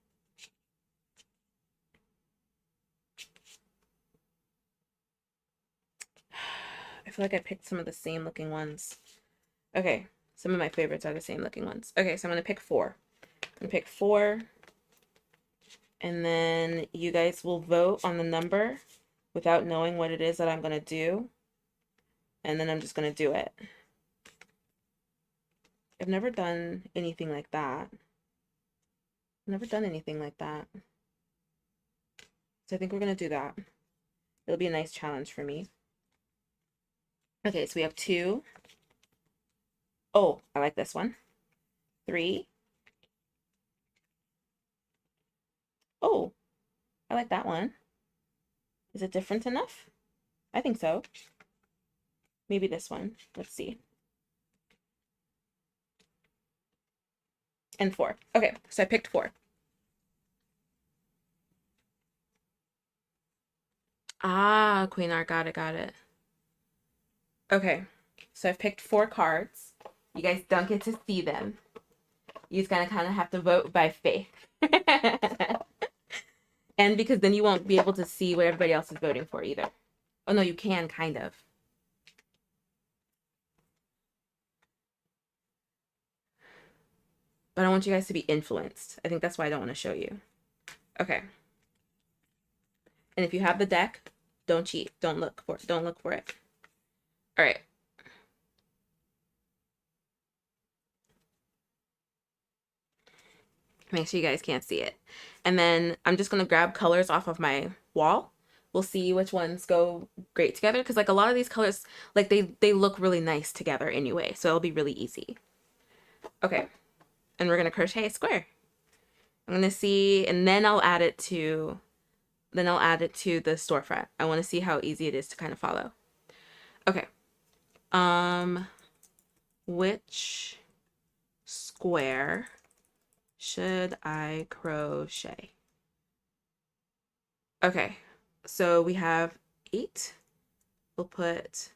I feel like I picked some of the same looking ones. Okay, some of my favorites are the same looking ones. Okay, so I'm going to pick 4. I'm going to pick 4. And then you guys will vote on the number without knowing what it is that I'm going to do. And then I'm just going to do it. I've never done anything like that. I've never done anything like that. So I think we're going to do that. It'll be a nice challenge for me. Okay, so we have 2. Oh, I like this one. 3. Oh, I like that one. Is it different enough? I think so. Maybe this one. Let's see. And 4. Okay, so I picked 4. Ah, Queen Art, got it. Okay, so I've picked 4 cards. You guys don't get to see them. You just gotta kind of have to vote by faith. And because then you won't be able to see what everybody else is voting for either. Oh no, you can kind of. But I want you guys to be influenced. I think that's why I don't want to show you. Okay. And if you have the deck, don't cheat. Don't look for it. Don't look for it. All right. Make sure you guys can't see it. And then I'm just going to grab colors off of my wall. We'll see which ones go great together. Because like a lot of these colors, like they look really nice together anyway. So it'll be really easy. Okay. And we're going to crochet a square. I'm going to see, and then I'll add it to the storefront. I want to see how easy it is to kind of follow. Okay. Which square should I crochet? Okay. So we have 8. We'll put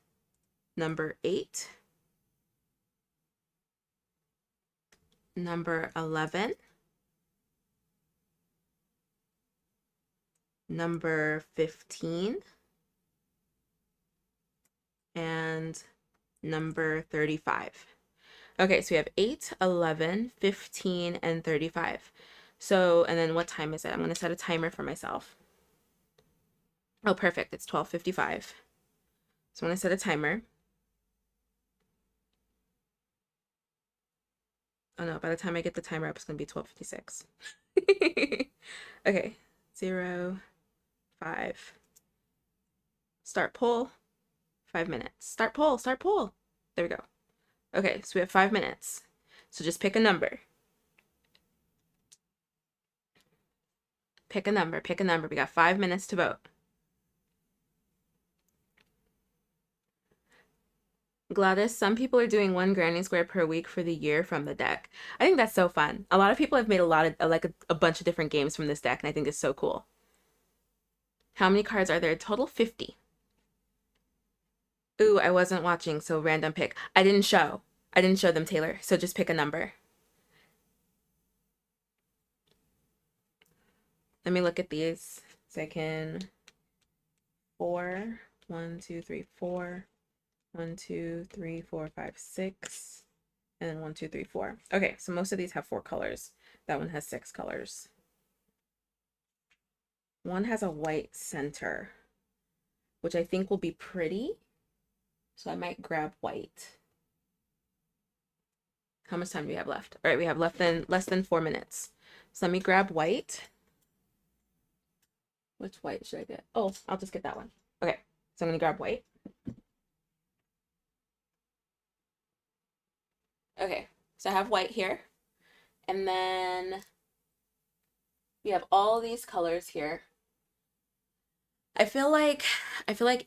number 8. Number 11. Number 15. And number 35. Okay, so we have 8, 11, 15, and 35. So, and then what time is it? I'm going to set a timer for myself. Oh, perfect. It's 12:55. So I'm going to set a timer. Oh no, by the time I get the timer up, it's going to be 12:56. Okay, 0, 5. Start pull. 5 minutes. Start pull, start pull. There we go. Okay, so we have 5 minutes. So just pick a number. Pick a number, pick a number. We got 5 minutes to vote. Gladys, some people are doing 1 granny square per week for the year from the deck. I think that's so fun. A lot of people have made a lot of, like a bunch of different games from this deck, and I think it's so cool. How many cards are there? Total 50. Ooh, I wasn't watching, so random pick. I didn't show them, Taylor, so just pick a number. Let me look at these so I can. 4, 1, 2, 3, 4. 1, 2, 3, 4, 5, 6. And then 1, 2, 3, 4. Okay, so most of these have 4 colors. That one has 6 colors. One has a white center, which I think will be pretty. So I might grab white. How much time do we have left? All right, we have less than 4 minutes. So let me grab white. Which white should I get? Oh, I'll just get that one. Okay, so I'm going to grab white. Okay, so I have white here. And then we have all these colors here. I feel like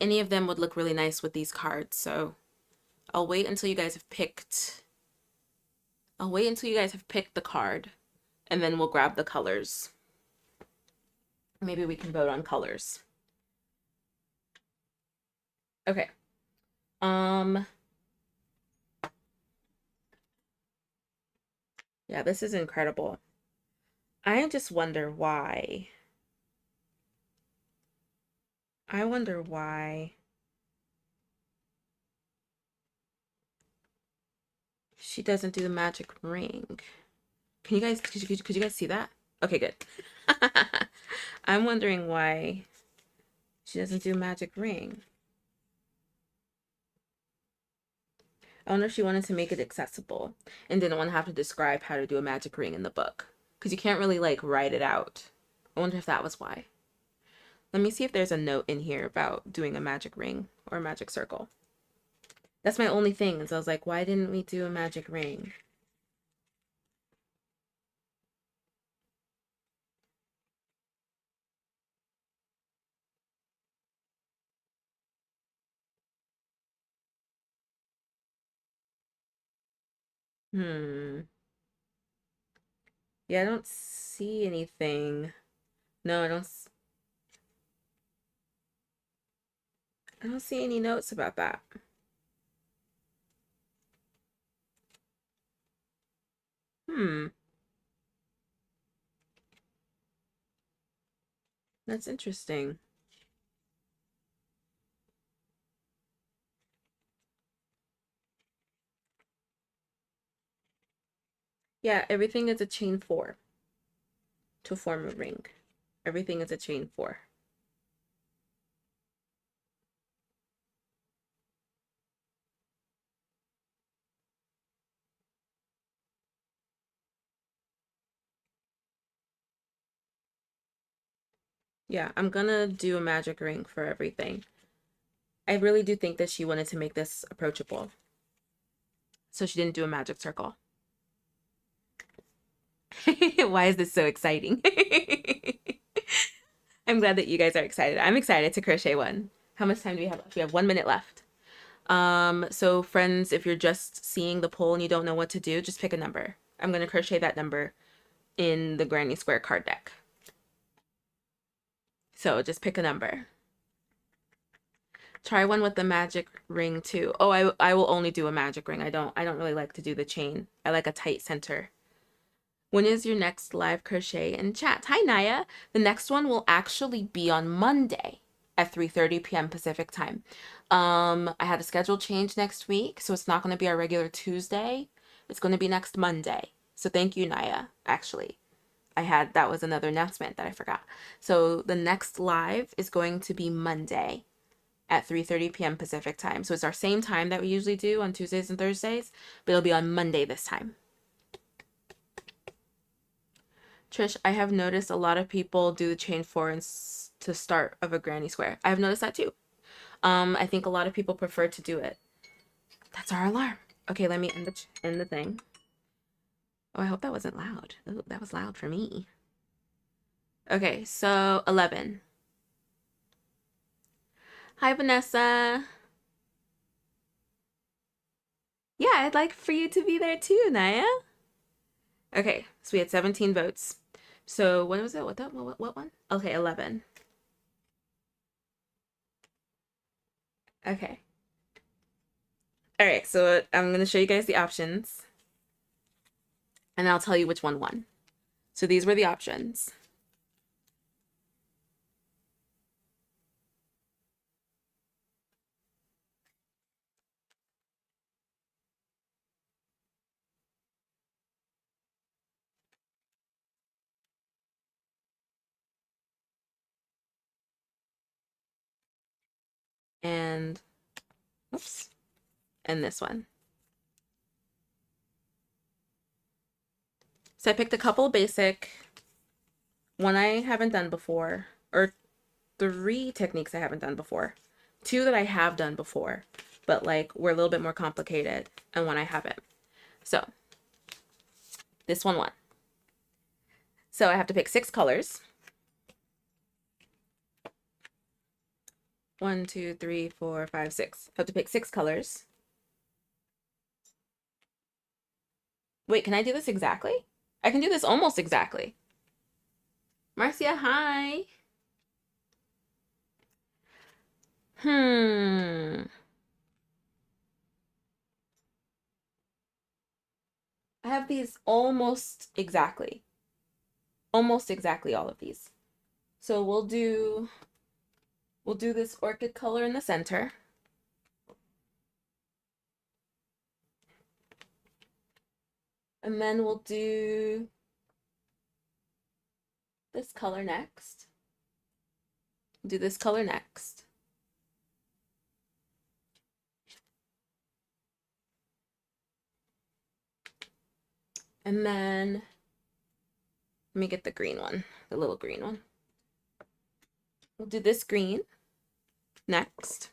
any of them would look really nice with these cards, so I'll wait until you guys have picked the card, and then we'll grab the colors. Maybe we can vote on colors. Okay. Yeah, this is incredible. I just wonder why. I wonder why she doesn't do the magic ring. Can you guys, could you guys see that? Okay, good. I'm wondering why she doesn't do magic ring. I wonder if she wanted to make it accessible and didn't want to have to describe how to do a magic ring in the book. Because you can't really like write it out. I wonder if that was why. Let me see if there's a note in here about doing a magic ring or a magic circle. That's my only thing. So I was like, why didn't we do a magic ring? Yeah, I don't see anything. No, I don't see any notes about that. That's interesting. Yeah, everything is a chain 4 to form a ring. Everything is a chain 4. Yeah, I'm gonna do a magic ring for everything. I really do think that she wanted to make this approachable. So she didn't do a magic circle. Why is this so exciting? I'm glad that you guys are excited. I'm excited to crochet one. How much time do we have left? We have 1 minute left. So friends, if you're just seeing the poll and you don't know what to do, just pick a number. I'm going to crochet that number in the Granny Square card deck. So just pick a number. Try one with the magic ring too. Oh, I will only do a magic ring. I don't really like to do the chain. I like a tight center. When is your next live crochet and chat? Hi, Naya. The next one will actually be on Monday at 3:30 p.m. Pacific time. I had a schedule change next week, so it's not going to be our regular Tuesday. It's going to be next Monday. So thank you, Naya, actually. That was another announcement that I forgot. So the next live is going to be Monday at 3:30 p.m. Pacific time. So it's our same time that we usually do on Tuesdays and Thursdays, but it'll be on Monday this time. Trish, I have noticed a lot of people do the chain 4 to start of a granny square. I have noticed that too. I think a lot of people prefer to do it. That's our alarm. Okay, let me end the thing. Oh, I hope that wasn't loud. Oh, that was loud for me. Okay, so 11. Hi, Vanessa. Yeah, I'd like for you to be there too, Naya. Okay, so we had 17 votes. So what was it? What one? Okay, 11. Okay. All right, so I'm going to show you guys the options. And I'll tell you which one won. So these were the options. And, oops, and this one. So I picked a couple basic, one I haven't done before, or 3 techniques I haven't done before. 2 that I have done before, but like were a little bit more complicated, and one I haven't. So this one won. So I have to pick 6 colors. 1, 2, 3, 4, 5, 6. I have to pick 6 colors. Wait, can I do this exactly? I can do this almost exactly. Marcia, hi. I have these almost exactly. Almost exactly all of these. So we'll do this orchid color in the center. And then we'll do this color next. Do this color next. And then let me get the green one, the little green one. We'll do this green next.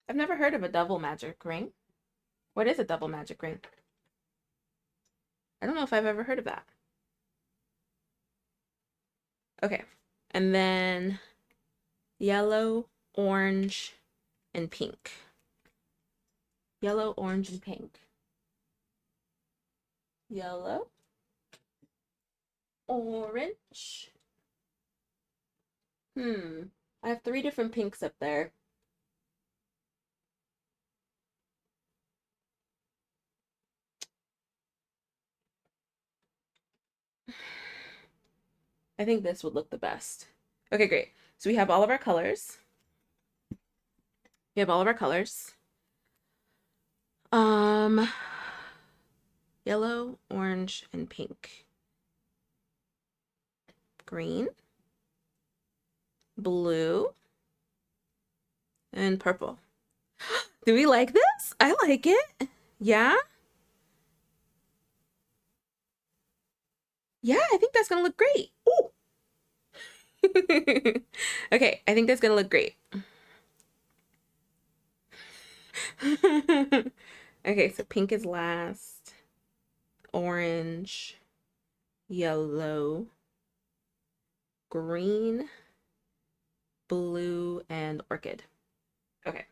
I've never heard of a double magic ring. What is a double magic ring? I don't know if I've ever heard of that. Okay. And then yellow, orange, and pink. Yellow, orange, and pink. Yellow, orange. I have 3 different pinks up there. I think this would look the best. Okay, great. So we have all of our colors. We have all of our colors. Yellow, orange, and pink. Green, blue, and purple. Do we like this? I like it. Yeah? Yeah, I think that's gonna look great. Ooh. Okay, I think that's gonna look great. Okay, so pink is last. Orange, yellow, green, blue, and orchid. Okay.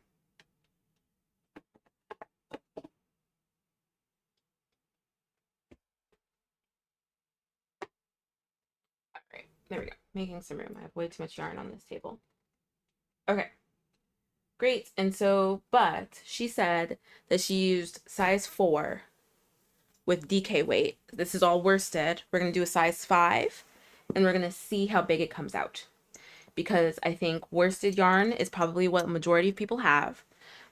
All right, there we go. Making some room. I have way too much yarn on this table. Okay. Great. And so, but she said that she used size 4 with DK weight. This is all worsted. We're going to do a size 5 and we're going to see how big it comes out. Because I think worsted yarn is probably what majority of people have.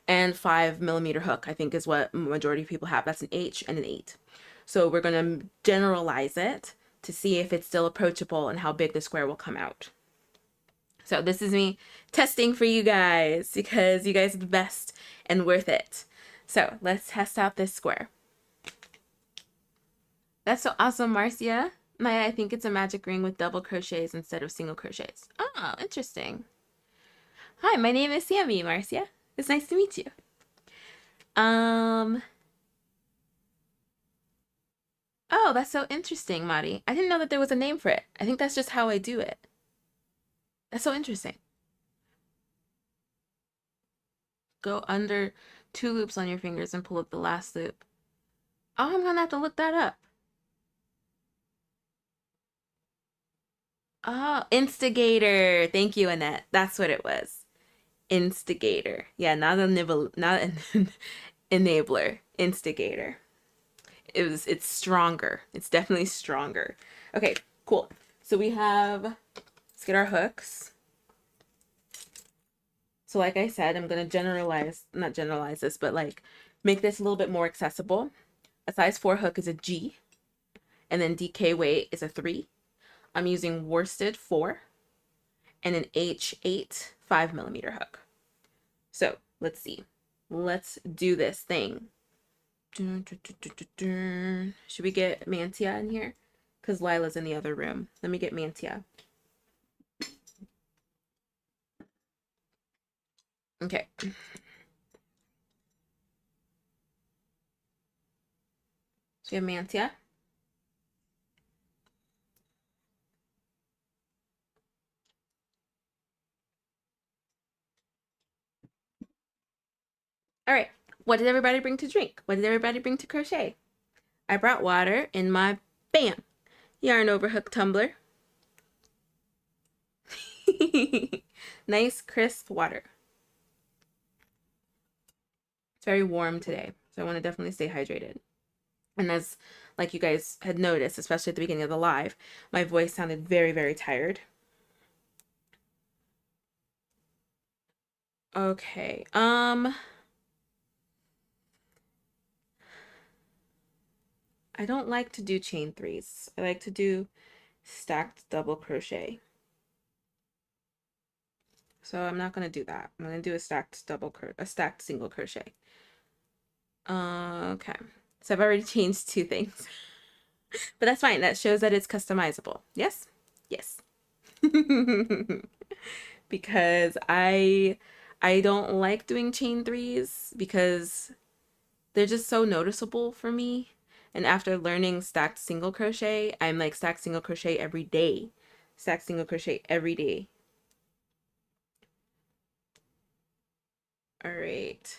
And 5mm hook, I think, is what majority of people have. That's an H and an 8. So we're going to generalize it to see if it's still approachable and how big the square will come out. So this is me testing for you guys because you guys are the best and worth it. So let's test out this square. That's so awesome, Marcia. Maya, I think it's a magic ring with double crochets instead of single crochets. Oh, interesting. Hi, my name is Sammi, Marcia. It's nice to meet you. Oh, that's so interesting, Mari. I didn't know that there was a name for it. I think that's just how I do it. That's so interesting. Go under 2 loops on your fingers and pull up the last loop. Oh, I'm gonna have to look that up. Oh, instigator. Thank you, Annette. That's what it was. Instigator. Yeah, not a nibble, not an enabler. Instigator. It's stronger. It's definitely stronger. Okay, cool. So we have, let's get our hooks. So like I said, I'm going to not generalize this, but like make this a little bit more accessible. A size 4 hook is a G, and then DK weight is a 3. I'm using worsted 4 and an H8 5mm hook. So let's see. Let's do this thing. Should we get Mantia in here? Because Lila's in the other room. Let me get Mantia. Okay. So we have Mantia. All right. What did everybody bring to drink? What did everybody bring to crochet? I brought water in my bam yarn overhook tumbler. Nice crisp water. It's very warm today, so I want to definitely stay hydrated. And as like you guys had noticed, especially at the beginning of the live, my voice sounded very, very tired. Okay. I don't like to do chain 3s. I like to do stacked double crochet. So I'm not gonna do that. I'm gonna do a stacked single crochet. Okay. So I've already changed 2 things. But that's fine. That shows that it's customizable. Yes? Yes. Because I don't like doing chain 3s because they're just so noticeable for me. And after learning stacked single crochet, I'm like stacked single crochet every day. Stacked single crochet every day. All right.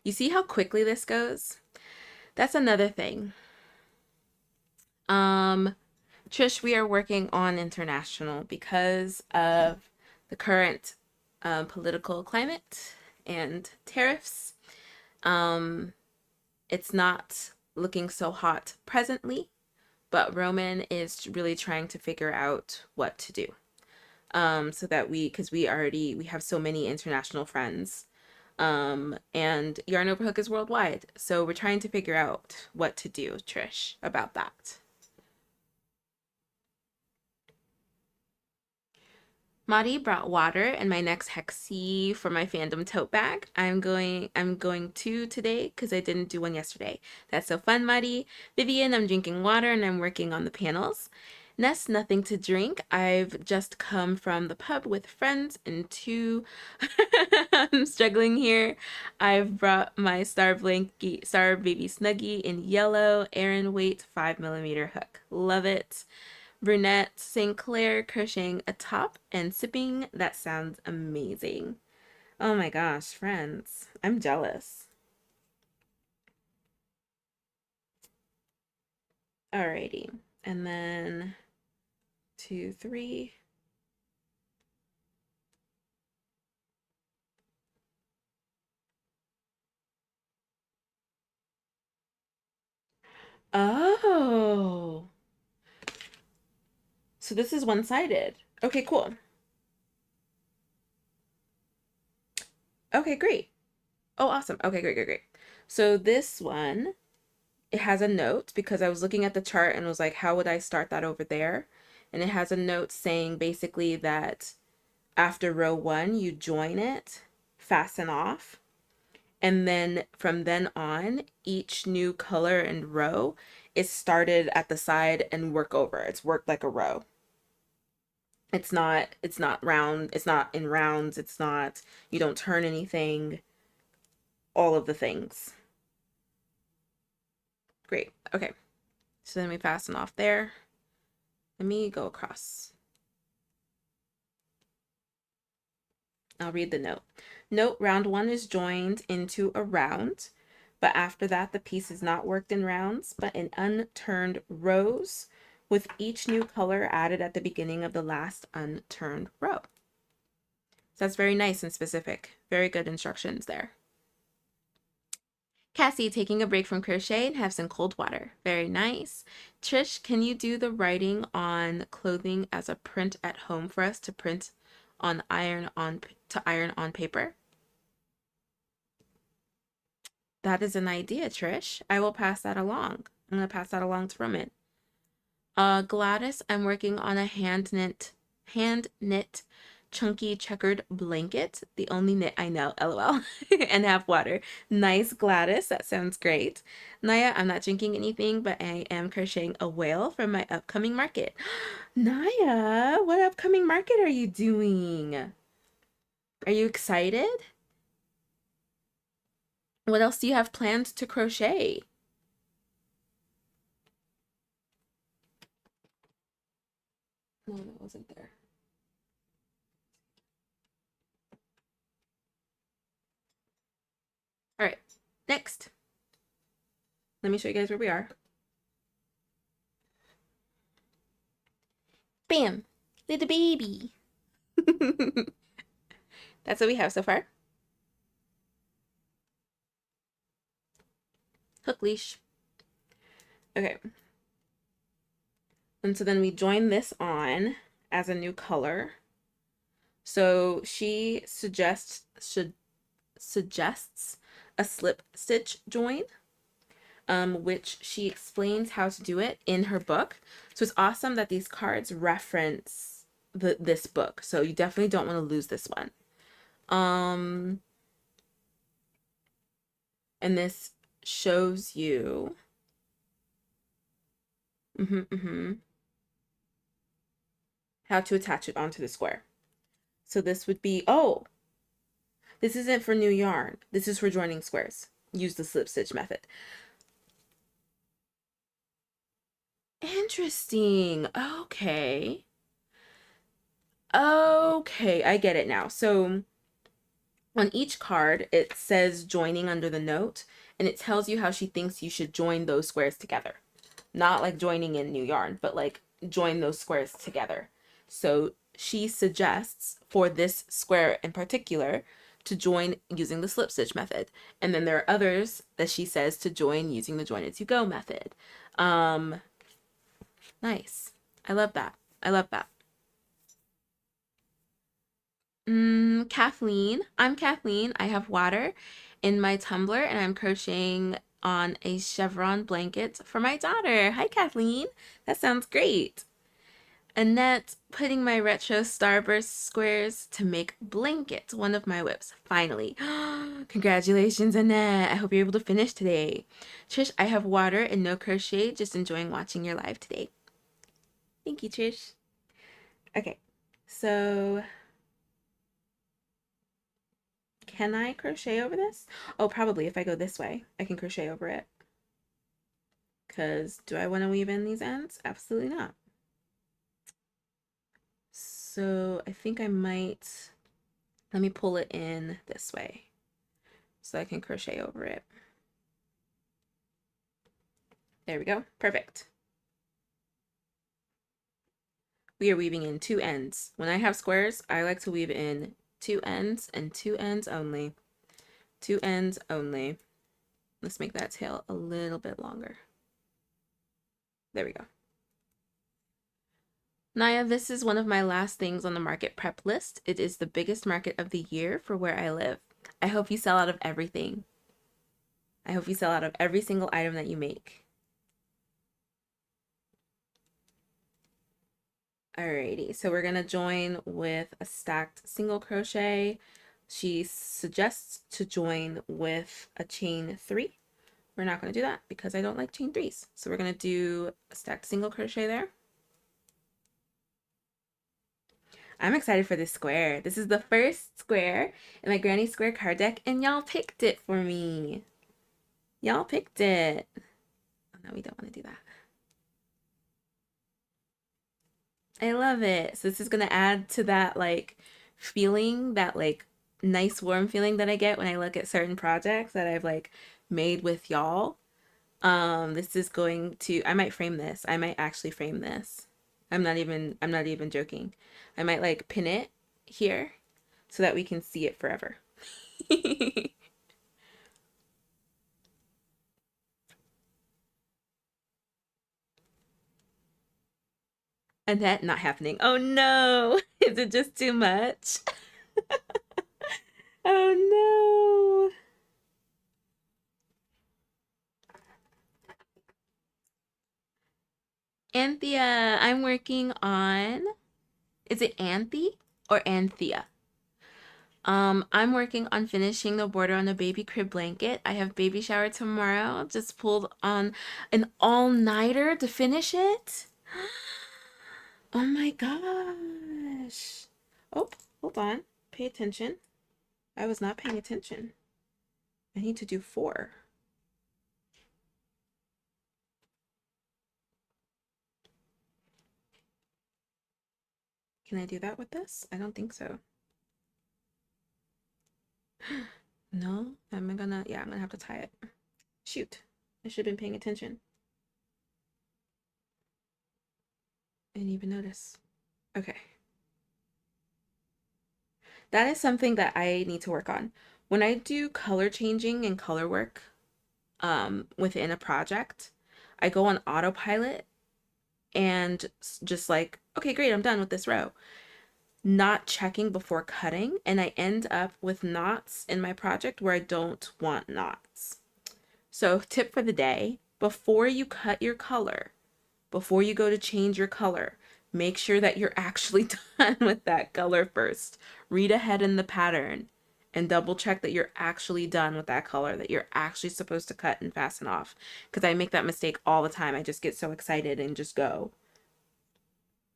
You see how quickly this goes? That's another thing. Trish, we are working on international because of the current political climate and tariffs. It's not looking so hot presently, but Roman is really trying to figure out what to do. So that because we have so many international friends. And Yarn Overhook is worldwide. So we're trying to figure out what to do, Trish, about that. Madi brought water and my next hexie for my fandom tote bag. I'm going to today because I didn't do one yesterday. That's so fun, Madi. Vivian, I'm drinking water and I'm working on the panels. Ness, nothing to drink. I've just come from the pub with friends and two. I'm struggling here. I've brought my Star Baby Snuggie in yellow, Aran weight 5mm hook. Love it. Brunette St. Clair crocheting a top and sipping. That sounds amazing. Oh my gosh, friends. I'm jealous. Alrighty. And then 2, 3. Oh. So this is one-sided. Okay, cool. Okay, great. Oh, awesome. Okay, great. So this one, it has a note because I was looking at the chart and was like, how would I start that over there? And it has a note saying basically that after row 1, you join it, fasten off, and then from then on, each new color and row is started at the side and work over. It's worked like a row. It's not round, it's not in rounds, it's not, you don't turn anything, all of the things. Great. Okay. So then we fasten off there. Let me go across. I'll read the note. Note, round 1 is joined into a round, but after that the piece is not worked in rounds, but in unturned rows, with each new color added at the beginning of the last unturned row. So that's very nice and specific. Very good instructions there. Cassie, taking a break from crochet and have some cold water. Very nice. Trish, can you do the writing on clothing as a print at home for us to print on iron on paper? That is an idea, Trish. I will pass that along. I'm going to pass that along to Roman. Gladys, I'm working on a hand knit chunky checkered blanket, the only knit I know, lol, and have water. Nice, Gladys, that sounds great. Naya, I'm not drinking anything, but I am crocheting a whale from my upcoming market. Naya, what upcoming market are you doing? Are you excited? What else do you have planned to crochet? No, that wasn't there. All right, next. Let me show you guys where we are. Bam, little baby. That's what we have so far. Hook leash. Okay. And so then we join this on as a new color. So she suggests a slip stitch join, which she explains how to do it in her book. So it's awesome that these cards reference this book. So you definitely don't want to lose this one. And this shows you how to attach it onto the square. So this would be, oh, this isn't for new yarn. This is for joining squares. Use the slip stitch method. Interesting. Okay. Okay, I get it now. So on each card, it says joining under the note, and it tells you how she thinks you should join those squares together. Not like joining in new yarn, but like join those squares together. So she suggests for this square in particular to join using the slip stitch method. And then there are others that she says to join using the join as you go method. Nice. I love that. I love that. Kathleen. I'm Kathleen. I have water in my tumbler and I'm crocheting on a chevron blanket for my daughter. Hi, Kathleen. That sounds great. Annette, putting my retro starburst squares to make blankets, one of my whips. Finally. Congratulations, Annette. I hope you're able to finish today. Trish, I have water and no crochet, just enjoying watching your live today. Thank you, Trish. Okay, so can I crochet over this? Oh, probably if I go this way, I can crochet over it. Because do I want to weave in these ends? Absolutely not. So I think I might, let me pull it in this way so I can crochet over it. There we go. Perfect. We are weaving in two ends. When I have squares, I like to weave in two ends and two ends only. Two ends only. Let's make that tail a little bit longer. There we go. Naya, this is one of my last things on the market prep list. It is the biggest market of the year for where I live. I hope you sell out of everything. I hope you sell out of every single item that you make. Alrighty, so we're gonna join with a stacked single crochet. She suggests to join with a chain 3. We're not gonna do that because I don't like chain 3s. So we're gonna do a stacked single crochet there. I'm excited for this square. This is the first square in my Granny Square card deck, and y'all picked it for me. Y'all picked it. Oh, no, we don't want to do that. I love it. So this is going to add to that like feeling, that like nice warm feeling that I get when I look at certain projects that I've like made with y'all. This is going to, I might frame this. I might actually frame this. I'm not even joking. I might like pin it here so that we can see it forever. And that not happening. Oh no! Is it just too much? Oh no! Anthea, I'm working on, is it Anthe or Anthea? I'm working on finishing the border on a baby crib blanket. I have baby shower tomorrow. Just pulled on an all-nighter to finish it. Oh my gosh. Oh, hold on. Pay attention. I was not paying attention. I need to do 4. Can I do that with this? I don't think so. No, I'm gonna have to tie it. Shoot, I should have been paying attention. I didn't even notice. Okay. That is something that I need to work on. When I do color changing and color work within a project, I go on autopilot and just like, okay, great, I'm done with this row. Not checking before cutting, and I end up with knots in my project where I don't want knots. So tip for the day, before you cut your color, before you go to change your color, make sure that you're actually done with that color first. Read ahead in the pattern and double check that you're actually done with that color, that you're actually supposed to cut and fasten off. Because I make that mistake all the time. I just get so excited and just go.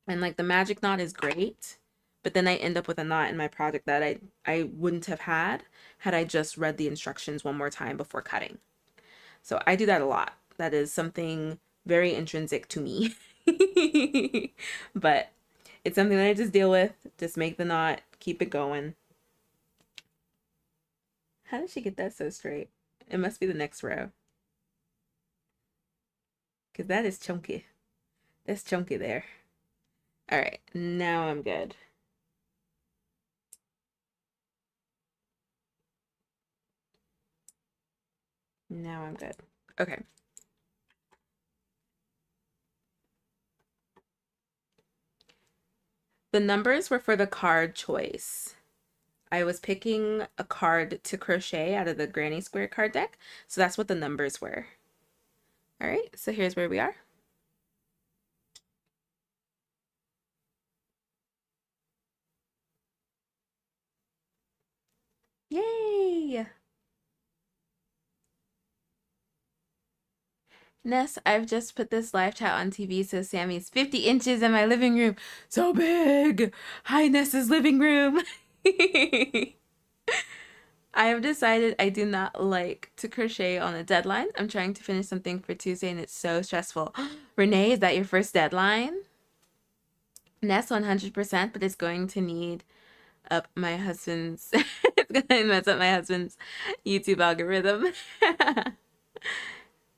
And like the magic knot is great, but then I end up with a knot in my project that I wouldn't have had I just read the instructions one more time before cutting. So I do that a lot. That is something very intrinsic to me. But it's something that I just deal with. Just make the knot, keep it going. How did she get that so straight? It must be the next row. Because that is chunky. That's chunky there. All right, now I'm good. Now I'm good. Okay. The numbers were for the card choice. I was picking a card to crochet out of the Granny Square card deck, so that's what the numbers were. All right, so here's where we are. Yay! Ness, I've just put this live chat on TV, so Sammy's 50 inches in my living room. So big! Hi, Ness's living room! I have decided I do not like to crochet on a deadline. I'm trying to finish something for Tuesday and it's so stressful. Renee, is that your first deadline? Ness 100%, but it's going to need up my husband's it's gonna mess up my husband's YouTube algorithm.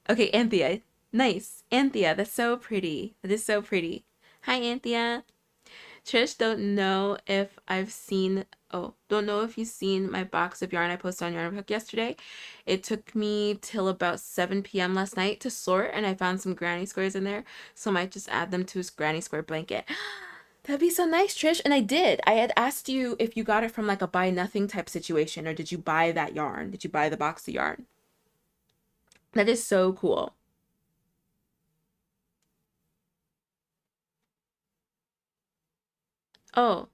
Okay, Anthea. Nice. Anthea, that's so pretty. That is so pretty. Hi, Anthea. Trish, don't know if you've seen my box of yarn I posted on Yarn Hook yesterday. It took me till about 7 p.m. last night to sort, and I found some granny squares in there, so I might just add them to his granny square blanket. That'd be so nice, Trish. And I did. I had asked you if you got it from like a buy nothing type situation, or did you buy that yarn? Did you buy the box of yarn? That is so cool. Oh,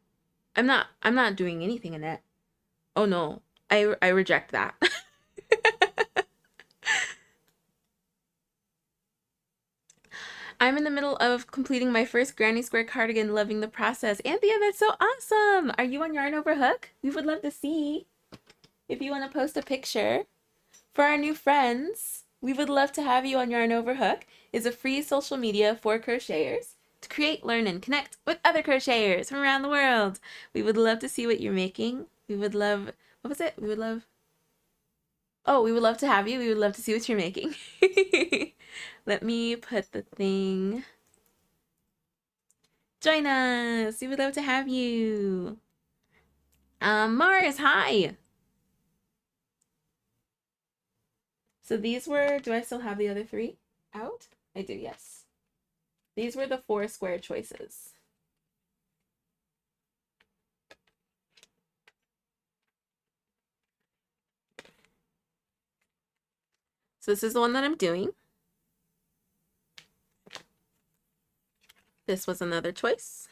I'm not doing anything in it. Oh no. I reject that. I'm in the middle of completing my first Granny Square cardigan, loving the process. Anthea, that's so awesome. Are you on Yarn Over Hook? We would love to see. If you want to post a picture for our new friends, we would love to have you on Yarn Over Hook. It's a free social media for crocheters to create, learn, and connect with other crocheters from around the world. We would love to see what you're making. We would love, what was it? We would love to have you. We would love to see what you're making. Let me put the thing. Join us. We would love to have you. Mars, hi. So these were, do I still have the other 3 out? I do, yes. These were the 4 square choices. So this is the one that I'm doing. This was another choice.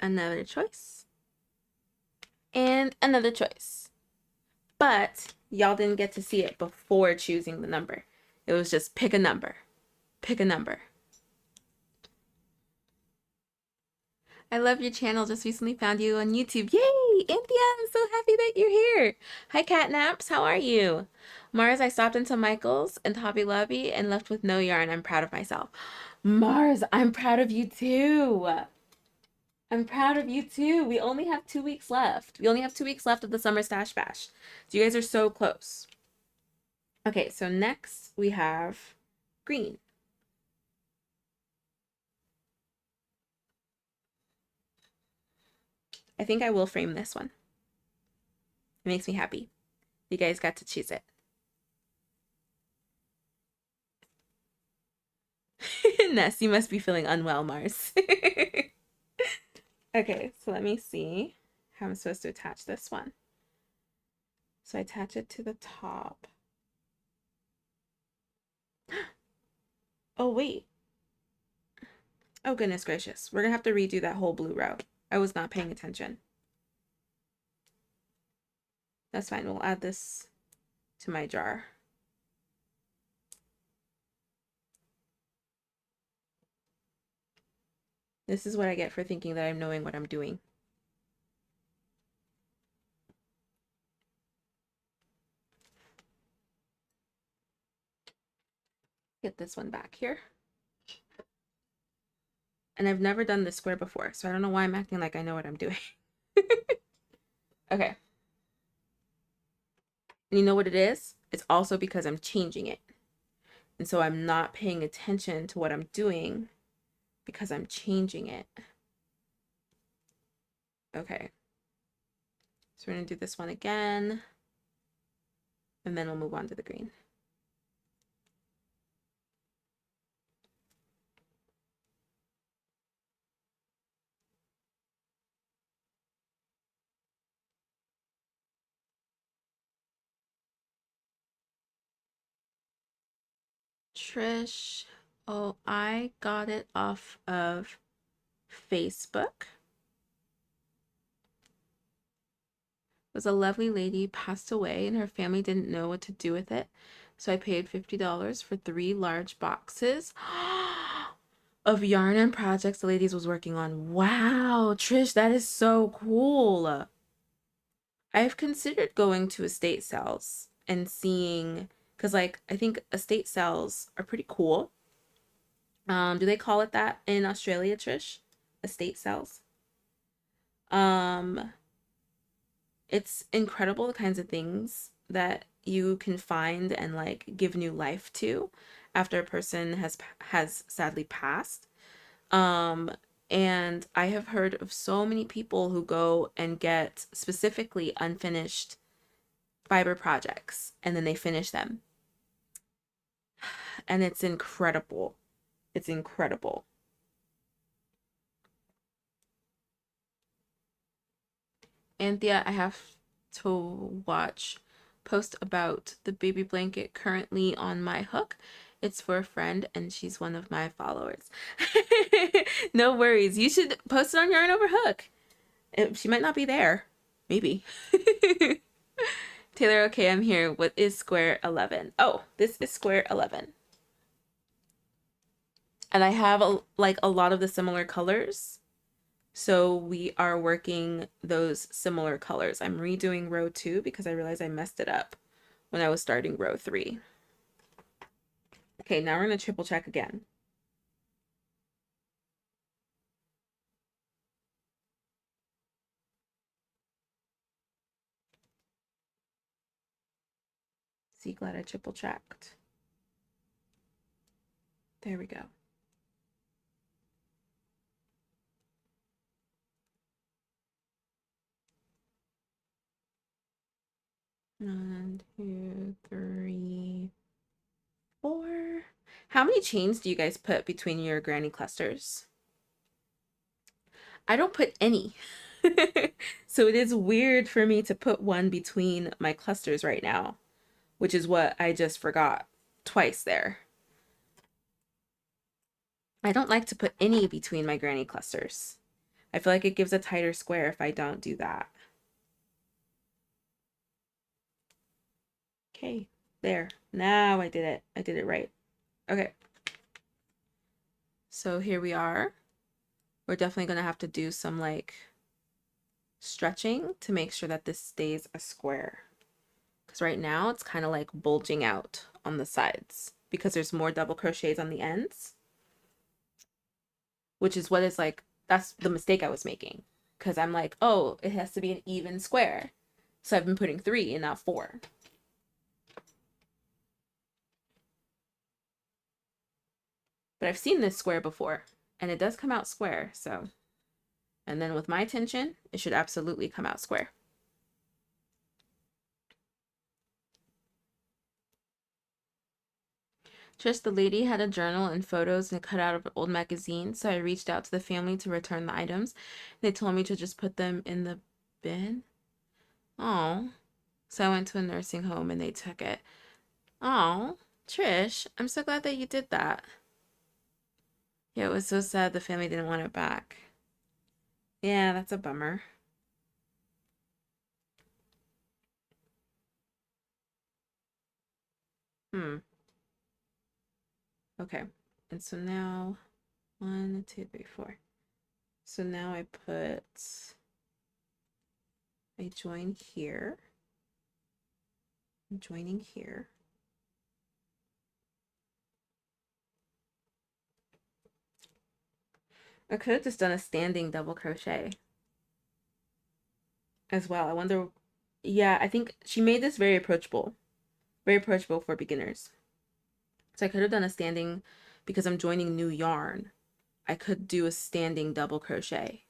Another choice. And another choice. But y'all didn't get to see it before choosing the number. It was just pick a number. Pick a number. I love your channel. Just recently found you on YouTube. Yay! Anthea, I'm so happy that you're here. Hi, Catnaps. How are you? Mars, I stopped into Michael's and Hobby Lobby and left with no yarn. I'm proud of myself. Mars, I'm proud of you too. I'm proud of you too. We only have 2 weeks left. We only have 2 weeks left of the Summer Stash Bash. So you guys are so close. Okay, so next we have green. I think I will frame this one. It makes me happy. You guys got to choose it. Ness, you must be feeling unwell, Mars. Okay, so let me see how I'm supposed to attach this one. So I attach it to the top. Oh, wait. Oh, goodness gracious. We're gonna have to redo that whole blue row. I was not paying attention. That's fine. We'll add this to my jar. This is what I get for thinking that I'm knowing what I'm doing. Get this one back here. And I've never done this square before, so I don't know why I'm acting like I know what I'm doing. Okay. And you know what it is? It's also because I'm changing it. And so I'm not paying attention to what I'm doing because I'm changing it. Okay. So we're going to do this one again. And then we'll move on to the green. Trish. Oh, I got it off of Facebook. It was a lovely lady, passed away, and her family didn't know what to do with it. So I paid $50 for 3 large boxes of yarn and projects the ladies was working on. Wow, Trish, that is so cool. I've considered going to estate sales and seeing, because like I think estate sales are pretty cool. Do they call it that in Australia, Trish? Estate sales? Um, it's incredible the kinds of things that you can find and like give new life to after a person has sadly passed. Um, and I have heard of so many people who go and get specifically unfinished fiber projects and then they finish them. And it's incredible. It's incredible. Anthea, I have to watch post about the baby blanket currently on my hook. It's for a friend and she's one of my followers. No worries. You should post it on Yarn Over Hook. She might not be there. Maybe. Taylor, okay, I'm here. What is square 11? Oh, this is square 11. And I have like a lot of the similar colors. So we are working those similar colors. I'm redoing row 2 because I realized I messed it up when I was starting row 3. Okay, now we're going to triple check again. See, glad I triple checked. There we go. One, two, three, 4. How many chains do you guys put between your granny clusters? I don't put any. So it is weird for me to put one between my clusters right now, which is what I just forgot twice there. I don't like to put any between my granny clusters. I feel like it gives a tighter square if I don't do that. Okay, there. Now I did it. I did it right. Okay. So here we are. We're definitely going to have to do some like stretching to make sure that this stays a square. Because right now it's kind of like bulging out on the sides because there's more double crochets on the ends, which is what is like, that's the mistake I was making. Because I'm like, oh, it has to be an even square. So I've been putting 3 and not 4. But I've seen this square before and it does come out square. So, and then with my tension, it should absolutely come out square. Just the lady had a journal and photos and cut out of an old magazine, so I reached out to the family to return the items. They told me to just put them in the bin. Oh, so I went to a nursing home and they took it. Oh, Trish, I'm so glad that you did that. Yeah, it was so sad the family didn't want it back. Yeah, that's a bummer. Okay, and so now 1, 2, 3, 4. So now I join here. I'm joining here. I could have just done a standing double crochet as well. I wonder, yeah, I think she made this very approachable for beginners. So I could have done a standing, because I'm joining new yarn, I could do a standing double crochet.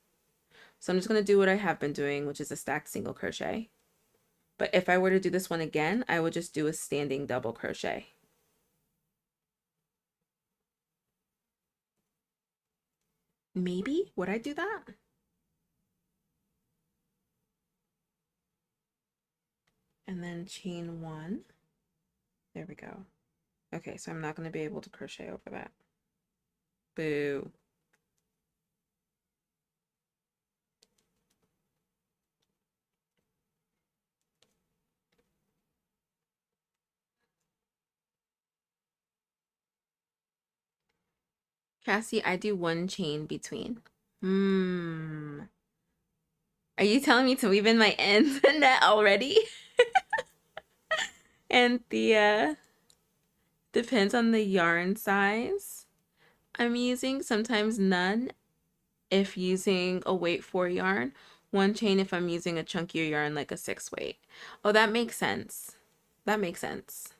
So I'm just going to do what I have been doing, which is a stacked single crochet. But if I were to do this one again, I would just do a standing double crochet. Maybe, would I do that? And then chain 1. There we go. Okay, so I'm not going to be able to crochet over that. Boo. Cassie, I do one chain between. Are you telling me to weave in my ends in that already? And the depends on the yarn size I'm using, sometimes none if using a weight 4 yarn, one chain if I'm using a chunkier yarn like a 6 weight. Oh, that makes sense. That makes sense.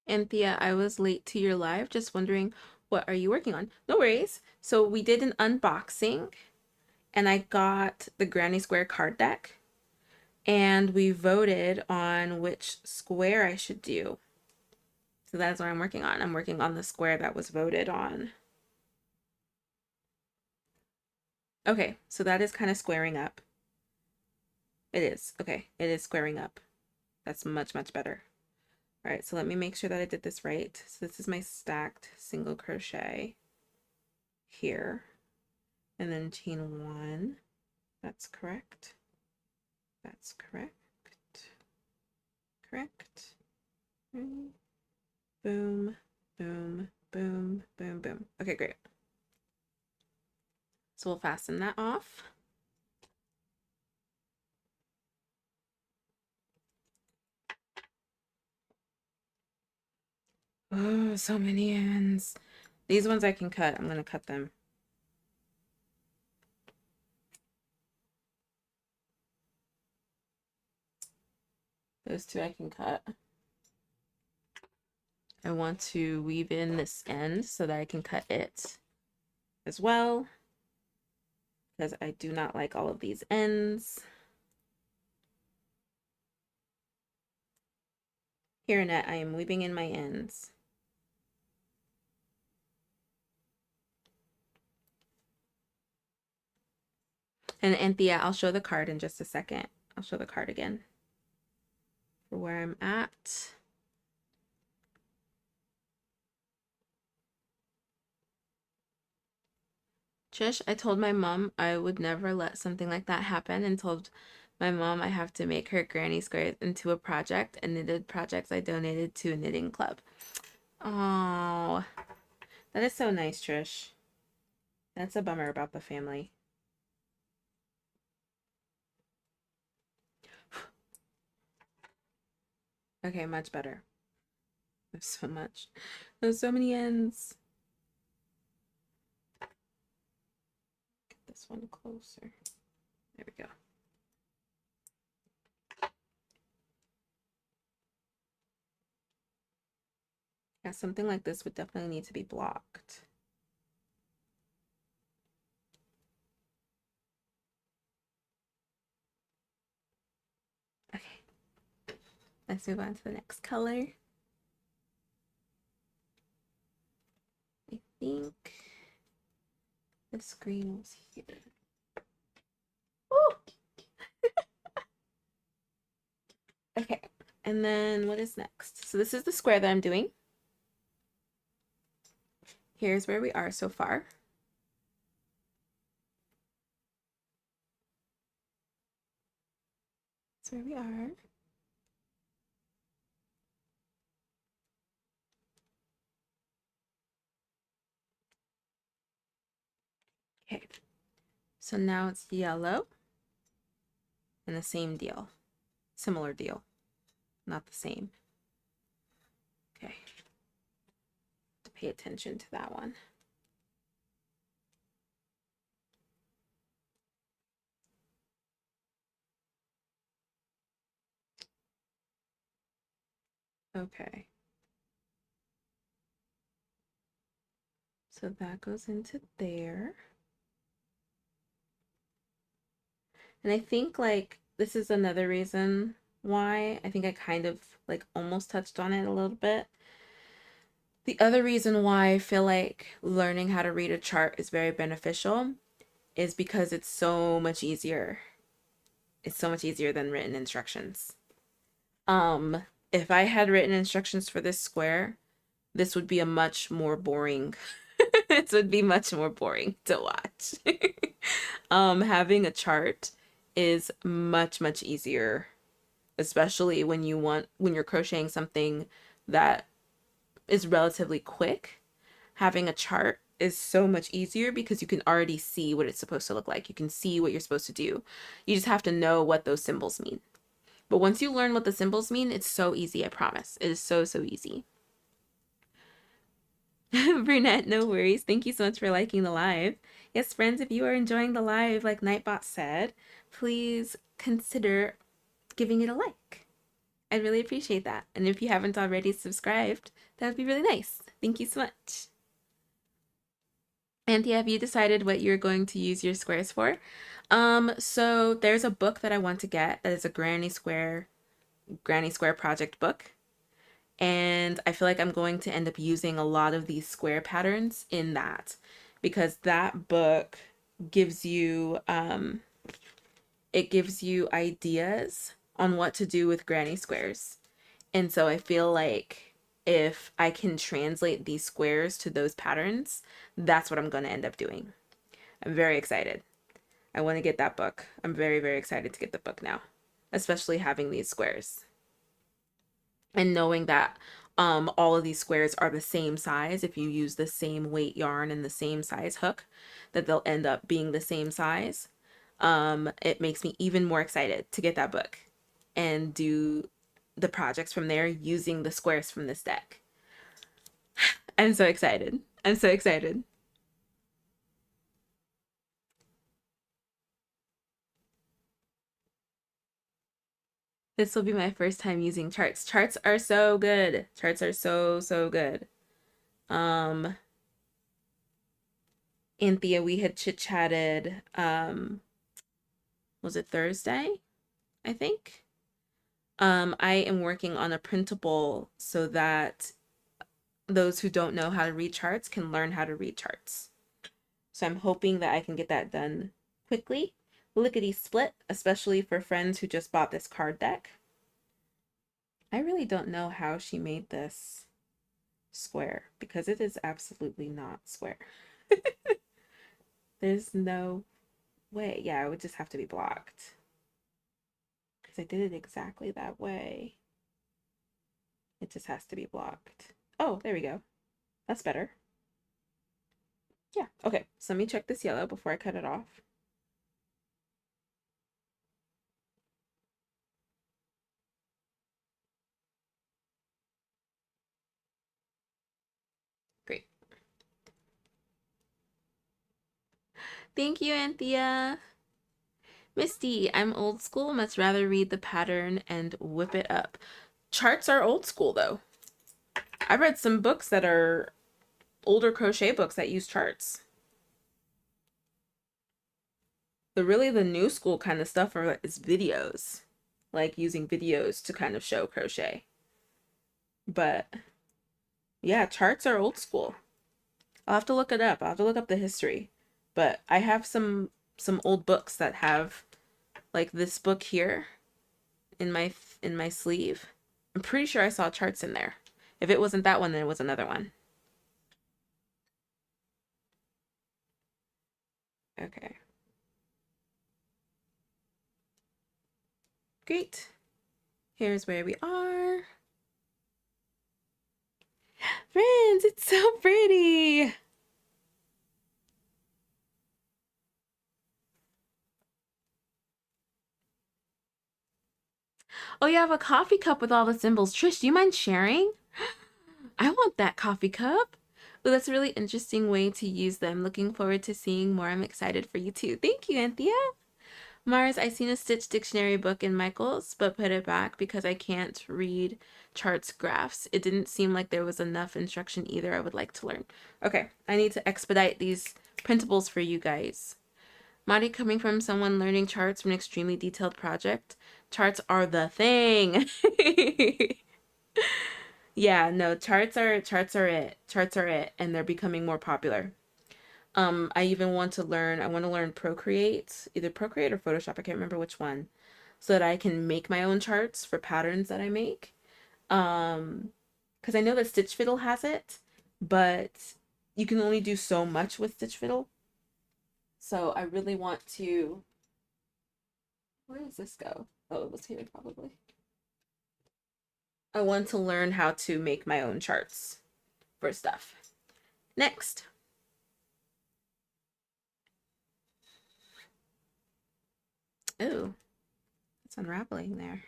Anthea, I was late to your live, just wondering what are you working on? No worries. So we did an unboxing and I got the Granny Square card deck and we voted on which square I should do. So that's what I'm working on. I'm working on the square that was voted on. Okay, so that is kind of squaring up. It is. Okay, it is squaring up. That's much, much better. All right, so let me make sure that I did this right. So this is my stacked single crochet here. And then chain 1. That's correct. That's correct. Correct. Boom, boom, boom, boom, boom. Okay, great. So we'll fasten that off. Oh, so many ends. These ones I can cut. I'm going to cut them. Those two I can cut. I want to weave in this end so that I can cut it as well, because I do not like all of these ends. Here, Annette, I am weaving in my ends. And Anthea, I'll show the card in just a second. I'll show the card again for where I'm at. Trish, I told my mom I would never let something like that happen and told my mom I have to make her granny squares into a project and knitted projects I donated to a knitting club. Oh, that is so nice, Trish. That's a bummer about the family. Okay, much better. There's so much. There's so many ends. Get this one closer. There we go. Yeah, something like this would definitely need to be blocked. Okay. Let's move on to the next color. I think this green was here. Ooh! Okay, and then what is next? So this is the square that I'm doing. Here's where we are so far. That's where we are. Okay, so now it's yellow and the same deal, similar deal, not the same. Okay, to pay attention to that one. Okay. So that goes into there. And I think like this is another reason why I think I kind of like almost touched on it a little bit. The other reason why I feel like learning how to read a chart is very beneficial is because it's so much easier. It's so much easier than written instructions. Um, if I had written instructions for this square, this would be a much more boring this would be much more boring to watch. Having a chart is much easier, especially when you're crocheting something that is relatively quick. Having a chart is so much easier because you can already see what it's supposed to look like. You can see what you're supposed to do. You just have to know what those symbols mean. But once you learn what the symbols mean, it's so easy, I promise. It is so easy. Brunette, no worries. Thank you so much for liking the live. Yes, friends, if you are enjoying the live, like Nightbot said, please consider giving it a like. I'd really appreciate that. And if you haven't already subscribed, that would be really nice. Thank you so much. Anthea, have you decided what you're going to use your squares for? So there's a book that I want to get that is a Granny Square project book. And I feel like I'm going to end up using a lot of these square patterns in that because that book gives you it gives you ideas on what to do with granny squares. And so I feel like if I can translate these squares to those patterns, that's what I'm going to end up doing. I'm very excited. I want to get that book. I'm very excited to get the book now, especially having these squares. And knowing that all of these squares are the same size, if you use the same weight yarn and the same size hook, that they'll end up being the same size. It makes me even more excited to get that book and do the projects from there using the squares from this deck. I'm so excited. I'm so excited. This will be my first time using charts. Charts are so good. Charts are so good. Anthea, we had chit-chatted, was it Thursday? I think. I am working on a printable so that those who don't know how to read charts can learn how to read charts. So I'm hoping that I can get that done quickly. Lickety split, especially for friends who just bought this card deck. I really don't know how she made this square because it is absolutely not square. There's no way. Yeah, it would just have to be blocked. Because I did it exactly that way. It just has to be blocked. Oh, there we go. That's better. Yeah, okay. So let me check this yellow before I cut it off. Great. Thank you, Anthea. Misty, I'm old school, much rather read the pattern and whip it up. Charts are old school, though. I've read some books that are older crochet books that use charts. The new school kind of stuff is videos, like using videos to kind of show crochet. But yeah, charts are old school. I'll have to look it up. I'll have to look up the history. But I have some old books that have like this book here in my sleeve. I'm pretty sure I saw charts in there. If it wasn't that one, then it was another one. Okay. Great. Here's where we are. Friends, it's so pretty. Oh, you have a coffee cup with all the symbols. Trish, do you mind sharing? I want that coffee cup. Oh, that's a really interesting way to use them. Looking forward to seeing more. I'm excited for you too. Thank you, Anthea. Mars, I seen a Stitch dictionary book in Michael's, but put it back because I can't read charts graphs. It didn't seem like there was enough instruction either. I would like to learn. Okay, I need to expedite these printables for you guys. Madi, coming from someone learning charts from an extremely detailed project, charts are the thing. Yeah, no, charts are it, and they're becoming more popular. I even want to learn, I want to learn Procreate, either Procreate or Photoshop, I can't remember which one, so that I can make my own charts for patterns that I make. Because I know that Stitch Fiddle has it, but you can only do so much with Stitch Fiddle. So I really want to, where does this go? Oh, it was here probably. I want to learn how to make my own charts for stuff. Next. Oh, it's unraveling there.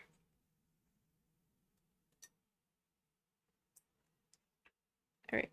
All right.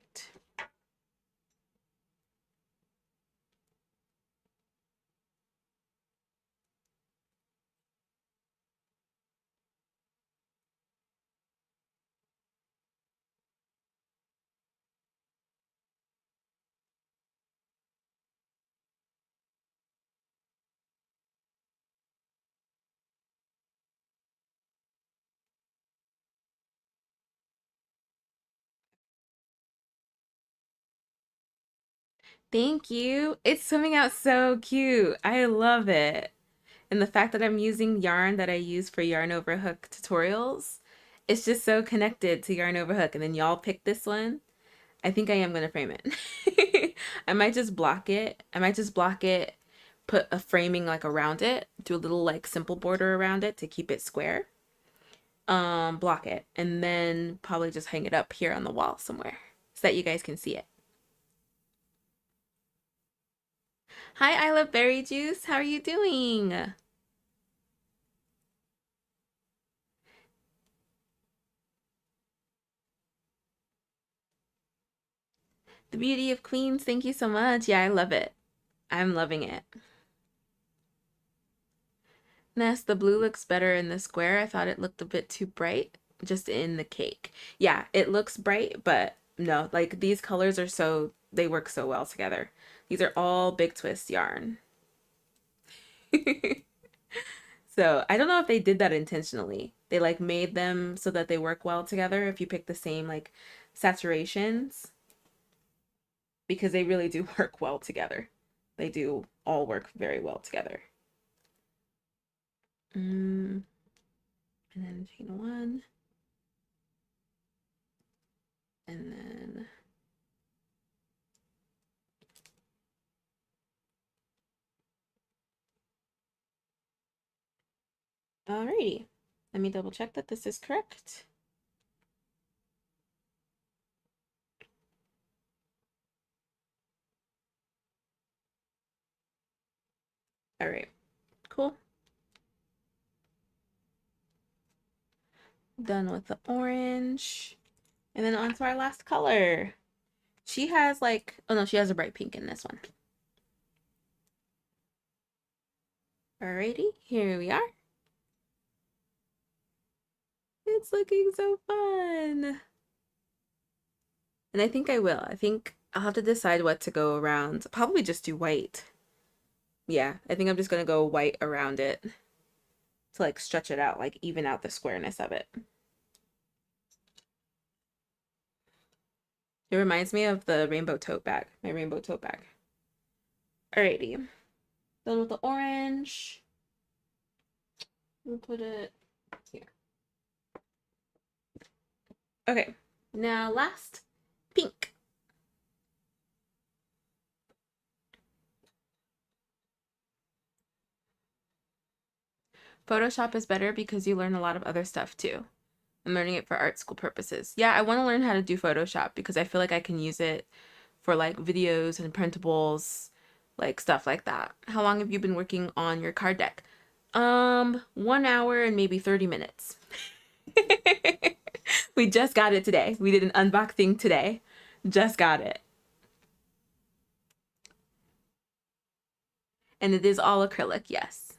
Thank you. It's coming out so cute. I love it. And the fact that I'm using yarn that I use for Yarn Over Hook tutorials, it's just so connected to Yarn Over Hook. And then y'all pick this one. I think I am going to frame it. I might just block it. I might just block it, put a framing like around it, do a little like simple border around it to keep it square. Block it, and then probably just hang it up here on the wall somewhere so that you guys can see it. Hi, I love berry juice. How are you doing? The Beauty of Queens, thank you so much. Yeah, I love it. I'm loving it. Ness, the blue looks better in the square. I thought it looked a bit too bright just in the cake. Yeah, it looks bright, but no, like these colors are so, they work so well together. These are all Big Twist yarn. So I don't know if they did that intentionally. They like made them so that they work well together if you pick the same like saturations, because they really do work well together. They do all work very well together. And then chain one. And then alrighty. Let me double check that this is correct. All right, cool. Done with the orange. And then on to our last color. She has like, oh no, she has a bright pink in this one. Alrighty, here we are. It's looking so fun. And I think I will. I think I'll have to decide what to go around. Probably just do white. Yeah, I think I'm just gonna go white around it to like stretch it out, like even out the squareness of it. It reminds me of the rainbow tote bag, my rainbow tote bag. Alrighty, done with the orange. We'll put it here. Okay, now last, pink. Photoshop is better because you learn a lot of other stuff too. I'm learning it for art school purposes. Yeah, I want to learn how to do Photoshop because I feel like I can use it for like videos and printables, like stuff like that. How long have you been working on your card deck? 1 hour and maybe 30 minutes. We just got it today. We did an unboxing today. Just got it. And it is all acrylic, yes.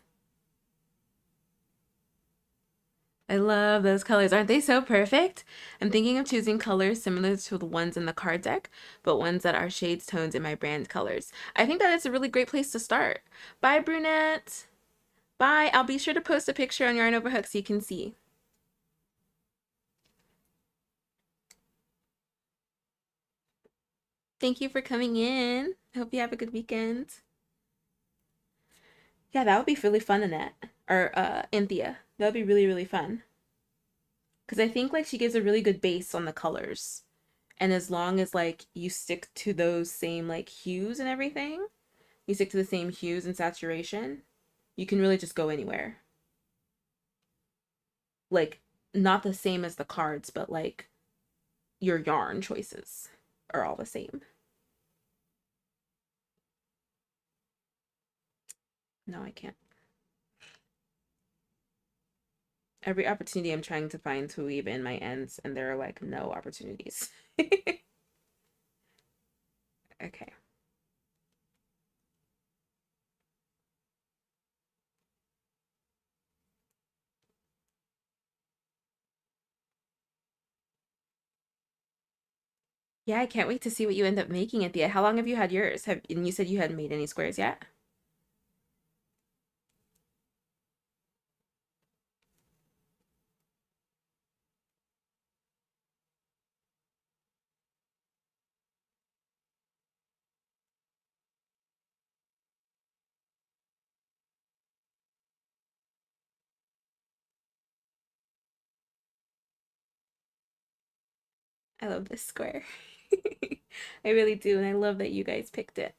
I love those colors. Aren't they so perfect? I'm thinking of choosing colors similar to the ones in the card deck, but ones that are shades tones in my brand colors. I think that is a really great place to start. Bye, Brunette. Bye. I'll be sure to post a picture on Yarn Over Hook so you can see. Thank you for coming in. I hope you have a good weekend. Yeah, that would be really fun, Annette. Or Anthea. That would be really, really fun. Because I think like she gives a really good base on the colors. And as long as like you stick to those same like hues and everything, you stick to the same hues and saturation, you can really just go anywhere. Like not the same as the cards, but like your yarn choices are all the same. No, I can't. Every opportunity I'm trying to find to weave in my ends, and there are like no opportunities. Okay. Yeah, I can't wait to see what you end up making at the end. How long have you had yours? And you said you hadn't made any squares yet? I love this square. I really do, and I love that you guys picked it.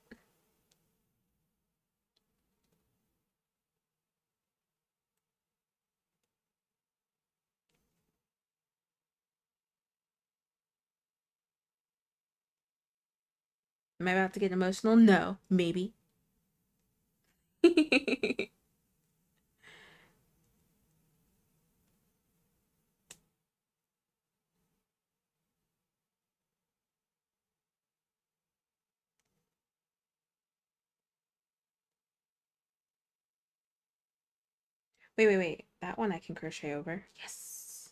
Am I about to get emotional? No, maybe. Wait, wait, wait. That one I can crochet over. Yes.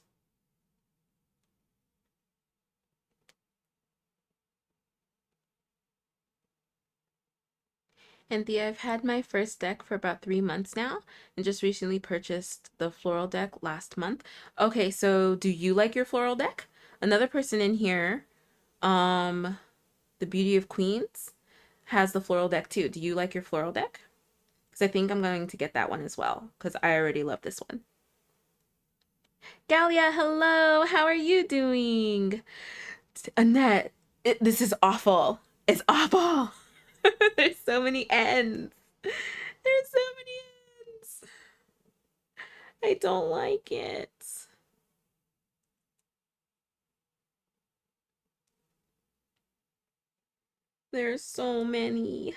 Anthea, I've had my first deck for about 3 months now and just recently purchased the floral deck last month. Okay, so do you like your floral deck? Another person in here, um, the Beauty of Queens, has the floral deck too. Do you like your floral deck? Because I think I'm going to get that one as well because I already love this one. Galia, hello. How are you doing? Annette, this is awful. It's awful. There's so many ends. There's so many ends. I don't like it. There's so many.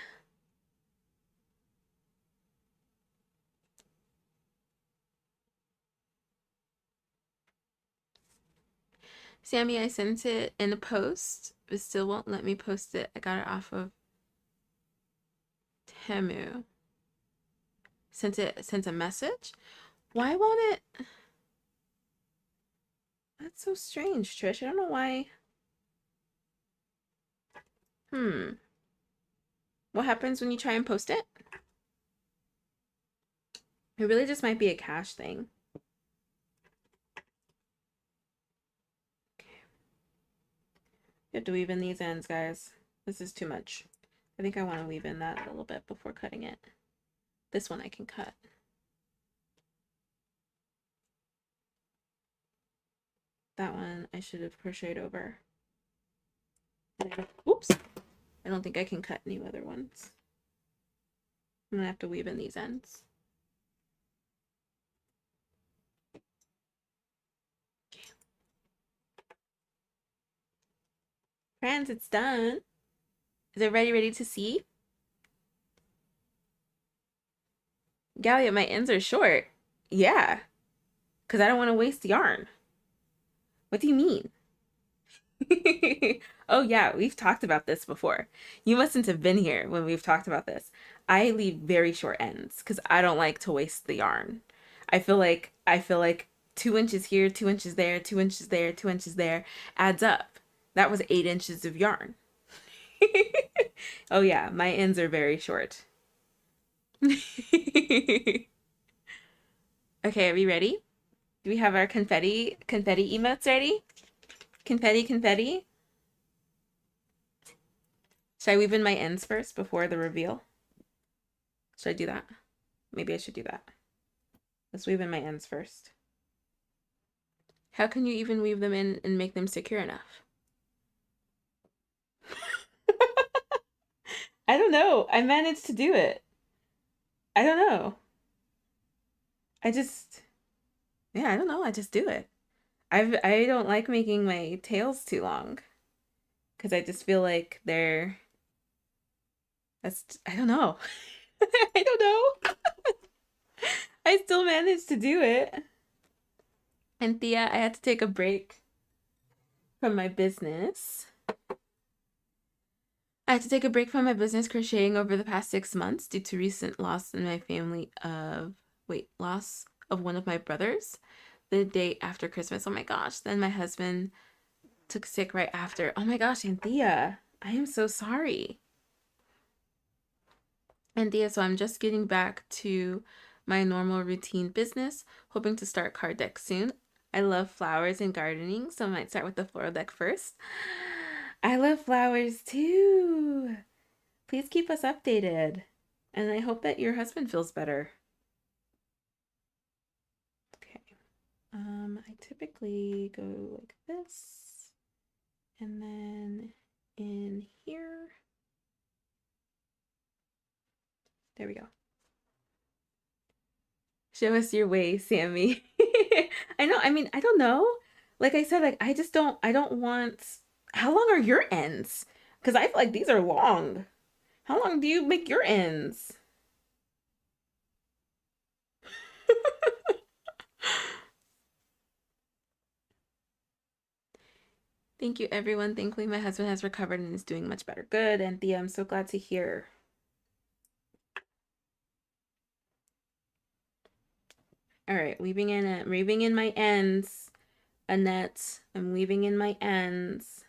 Sammy, I sent it in a post. It still won't let me post it. I got it off of Temu. Sent a message. Why won't it? That's so strange, Trish. I don't know why. What happens when you try and post it? It really just might be a cache thing. You have to weave in these ends, guys. This is too much. I think I want to weave in that a little bit before cutting it. This one I can cut. That one I should have crocheted over. Oops. I don't think I can cut any other ones. I'm gonna have to weave in these ends. Friends, it's done. Is everybody ready to see? Gallia, my ends are short. Yeah, because I don't want to waste yarn. What do you mean? Oh yeah, we've talked about this before. You mustn't have been here when we've talked about this. I leave very short ends because I don't like to waste the yarn. I feel like 2 inches here, 2 inches there, 2 inches there, 2 inches there adds up. That was 8 inches of yarn. Oh yeah, my ends are very short. Okay, are we ready? Do we have our confetti emotes ready? Confetti, confetti. Should I weave in my ends first before the reveal? Should I do that? Maybe I should do that. Let's weave in my ends first. How can you even weave them in and make them secure enough? I don't know. I managed to do it. I don't know. Yeah, I don't know. I just do it. I don't like making my tails too long because I just feel like I don't know. I don't know. I still managed to do it. And Thea, I had to take a break from my business. I had to take a break from my business crocheting over the past 6 months due to recent loss in my family loss of one of my brothers the day after Christmas. Oh my gosh. Then my husband took sick right after. Oh my gosh, Anthea, I am so sorry. Anthea, so I'm just getting back to my normal routine business, hoping to start card deck soon. I love flowers and gardening, so I might start with the floral deck first. I love flowers too. Please keep us updated. And I hope that your husband feels better. Okay. I typically go like this. And then in here. There we go. Show us your way, Sammy. I know, I mean, I don't know. Like I said, like I don't want. How long are your ends? Because I feel like these are long. How long do you make your ends? Thank you, everyone. Thankfully, my husband has recovered and is doing much better. Good, Anthea. I'm so glad to hear. All right, weaving in my ends. Annette, I'm weaving in my ends.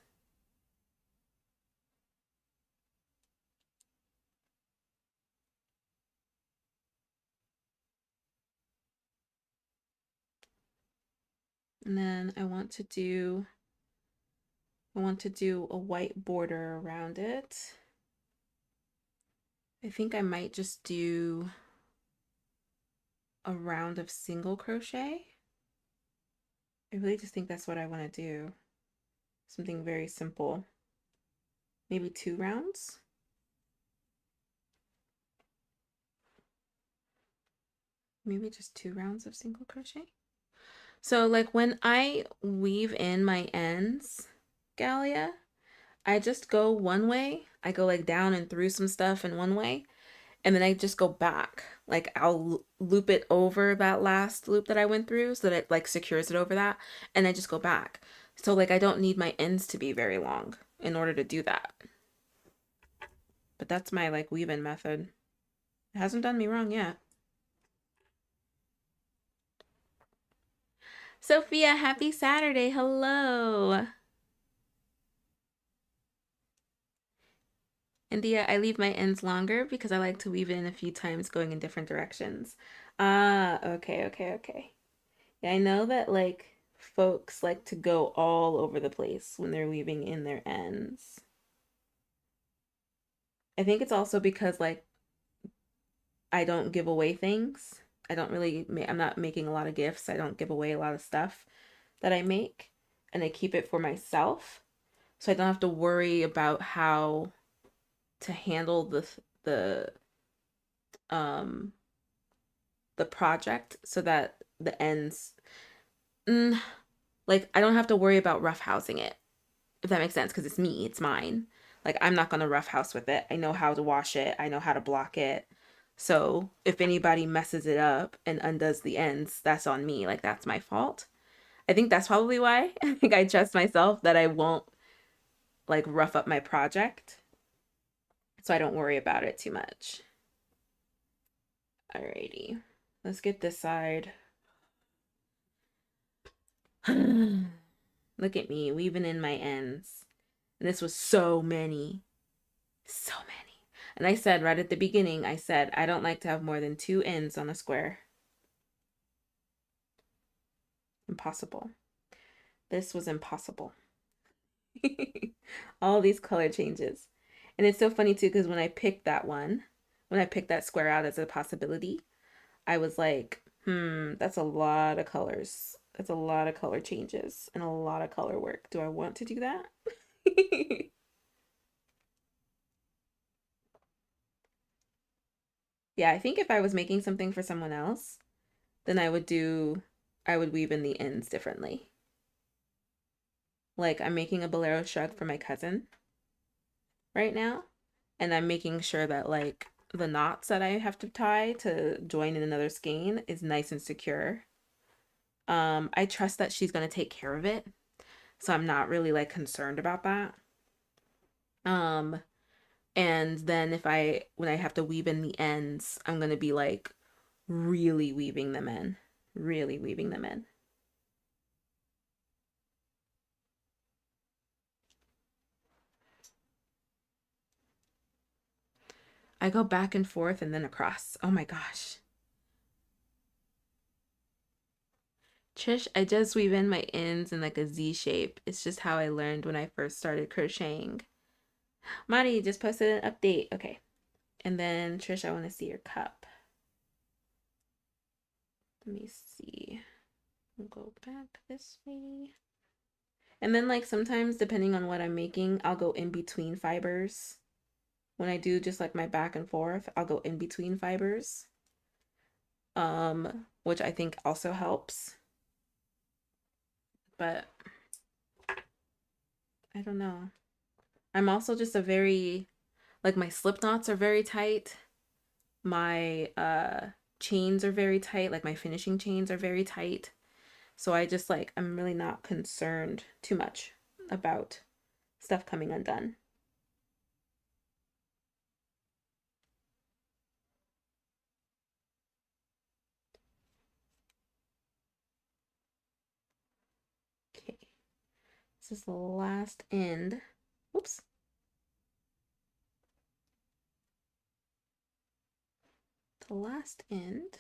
And then I want to do a white border around it. I think I might just do a round of single crochet. I really just think that's what I want to do. Something very simple. Maybe 2 rounds. Maybe just 2 rounds of single crochet. So like when I weave in my ends, Galia, I just go one way. I go like down and through some stuff in one way, and then I just go back. Like I'll loop it over that last loop that I went through so that it like secures it over that, and I just go back. So like I don't need my ends to be very long in order to do that. But that's my like weave-in method. It hasn't done me wrong yet. Sophia, happy Saturday. Hello. India, I leave my ends longer because I like to weave it in a few times going in different directions. Ah, okay, okay, okay. Yeah, I know that like folks like to go all over the place when they're weaving in their ends. I think it's also because like I don't give away things. I'm not making a lot of gifts. I don't give away a lot of stuff that I make, and I keep it for myself. So I don't have to worry about how to handle the um the project so that the ends like I don't have to worry about roughhousing it, if that makes sense, because it's me, it's mine. Like I'm not gonna roughhouse with it. I know how to wash it, I know how to block it. So if anybody messes it up and undoes the ends, that's on me. Like that's my fault. I think that's probably why I think I trust myself that I won't like rough up my project. So I don't worry about it too much. Alrighty. Let's get this side. Look at me weaving in my ends. And this was so many. So many. And I said right at the beginning, I said, I don't like to have more than 2 ends on a square. Impossible. This was impossible. All these color changes. And it's so funny too, because when I picked that one, when I picked that square out as a possibility, I was like, that's a lot of colors. That's a lot of color changes and a lot of color work. Do I want to do that? Yeah, I think if I was making something for someone else, then I would weave in the ends differently. Like I'm making a bolero shrug for my cousin right now, and I'm making sure that like the knots that I have to tie to join in another skein is nice and secure. I trust that she's gonna take care of it, so I'm not really like concerned about that. Um, and then when I have to weave in the ends, I'm gonna be like really weaving them in, really weaving them in. I go back and forth and then across. Oh my gosh. Trish, I just weave in my ends in like a Z shape. It's just how I learned when I first started crocheting. Mari just posted an update. Okay. And then Trish, I want to see your cup. Let me see. We'll go back this way. And then like sometimes depending on what I'm making, I'll go in between fibers. When I do just like my back and forth, I'll go in between fibers. Which I think also helps. But I don't know. I'm also just a very, like my slip knots are very tight. My chains are very tight, like my finishing chains are very tight. So I just like, I'm really not concerned too much about stuff coming undone. Okay, this is the last end. Whoops. The last end.